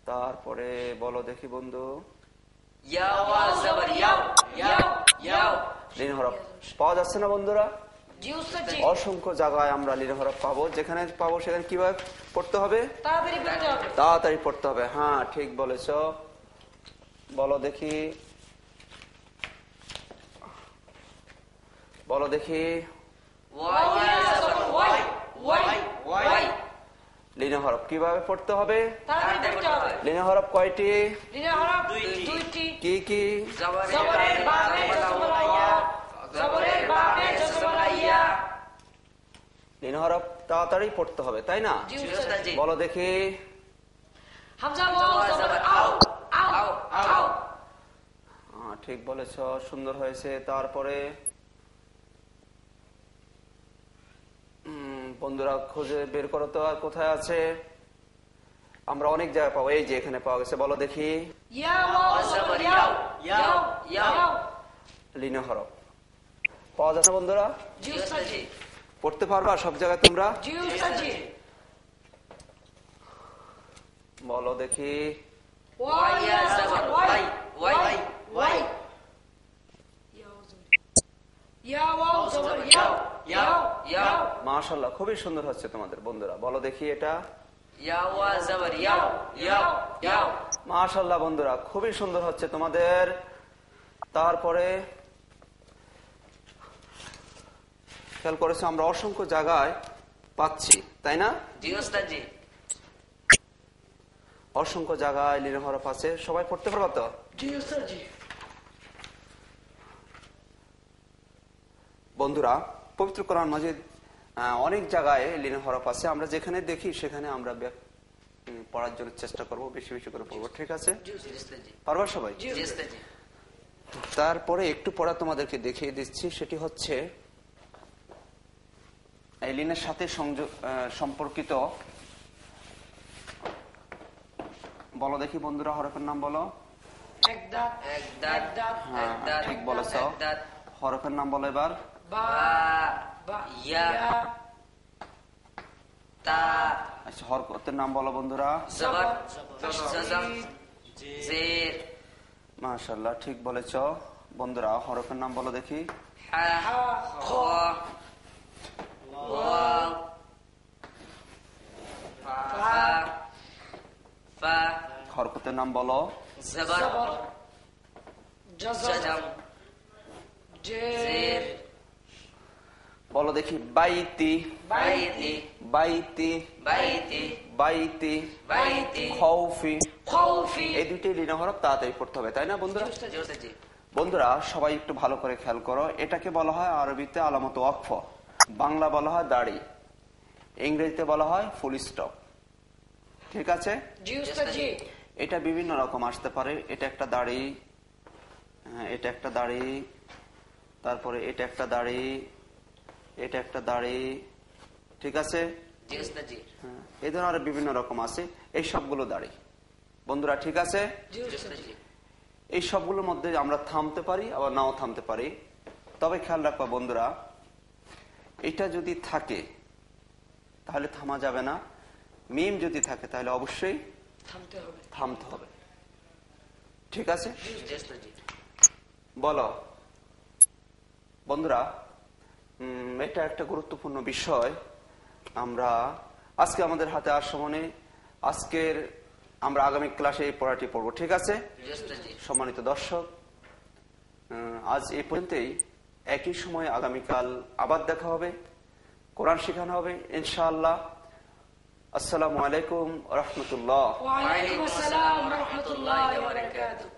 তারপরে বলো দেখি বন্ধু লিন হরফ পাওয়া যাচ্ছে না বন্ধুরা অসংখ্য জায়গায় আমরা লিন হরফ পাবো যেখানে পাবো সেখানে কিভাবে পড়তে হবে তাড়াতাড়ি পড়তে হবে হ্যাঁ ঠিক বলেছ বলো দেখি বলো দেখি লিন হরফ কিভাবে পড়তে হবে লিন হরফ কয়টি কি কি লিন হরফ তাড়াতাড়ি পড়তে হবে তাই না বলো দেখি ঠিক বলেছ সুন্দর হয়েছে তারপরে বন্ধুরা খুঁজে বের করো তো আর কোথায় আছে আমরা অনেক জায়গায় পাবো এই যে এখানে পাওয়া গেছে বলো দেখি লিন হরফ পাওয়া যাচ্ছে বন্ধুরা পড়তে পারবা সব জায়গায় তোমরা বলো দেখি মাশাআল্লাহ খুবই সুন্দর হচ্ছে তোমাদের বন্ধুরা বলো দেখি এটা মাশাআল্লাহ বন্ধুরা খুবই সুন্দর হচ্ছে তোমাদের তারপরে খেয়াল করেছো আমরা অসংখ্য জায়গায় পাচ্ছি, তাই না? জি ওস্তাদ জি। অসংখ্য জায়গায় লিনের হরফ আছে, সবাই পড়তে পারবো তো? বন্ধুরা, পবিত্র কোরআন মাজিদ অনেক জায়গায় লিনের হরফ আছে, আমরা যেখানে দেখি সেখানে আমরা পড়ার জন্য চেষ্টা করব, বেশি বেশি করে পড়বো, ঠিক আছে? পারবা সবাই? তারপরে একটু পড়া তোমাদেরকে দেখিয়ে দিচ্ছি, সেটি হচ্ছে এই লিনের সাথে সম্পর্কিত। বলো দেখি বন্ধুরা, হরফের নাম বলো। ঠিক বলেছ, হরফের নাম বলো এবার। আচ্ছা, হরকতের নাম বলো বন্ধুরা। মাশাআল্লাহ, ঠিক বলেছ বন্ধুরা। হরফের নাম বলো দেখি। হরকতের নাম বলো। বলো দেখি। বাইতি, বাইতি, বাইতি, বাইতি, বাইতি, বাইতি, খৌফি, খৌফি। এই দুইটি লিনা হরফ তাড়াতাড়ি পড়তে হবে, তাই না বন্ধুরা? বন্ধুরা সবাই একটু ভালো করে খেয়াল করো, এটাকে বলা হয় আরবিতে আলামত ওয়াকফ, বাংলা বলা হয় দাড়ি, ইংরেজিতে বলা হয় ফুল স্টপ, ঠিক আছে? এটা বিভিন্ন রকম আসতে পারে। এটা একটা দাড়ি, এটা একটা দাড়ি, তারপরে এটা একটা দাড়ি, এটা একটা দাড়ি, ঠিক আছে? এই ধরনের আরো বিভিন্ন রকম আছে, এই সবগুলো দাড়ি বন্ধুরা, ঠিক আছে? এই সবগুলোর মধ্যে আমরা থামতে পারি, আবার নাও থামতে পারি। তবে খেয়াল রাখবা বন্ধুরা, এটা যদি থাকে তাহলে থামা যাবে না, মিম যদি থাকে তাহলে অবশ্যই থামতে হবে, ঠিক আছে? বলো বন্ধুরা, এটা একটা গুরুত্বপূর্ণ বিষয়। আমরা আজকে আমাদের হাতে আর সময়, আজকের আমরা আগামী ক্লাসে এই পড়াটি পড়বো, ঠিক আছে? সম্মানিত দর্শক, আজ এই পর্যন্তই। একই সময় আগামীকাল আবার দেখা হবে, কোরআন শেখানো হবে ইনশাআল্লাহ। আসসালামু আলাইকুম ওয়া রাহমাতুল্লাহ। ওয়া আলাইকুম আসসালাম ওয়া রাহমাতুল্লাহি ওয়া বারাকাতুহু।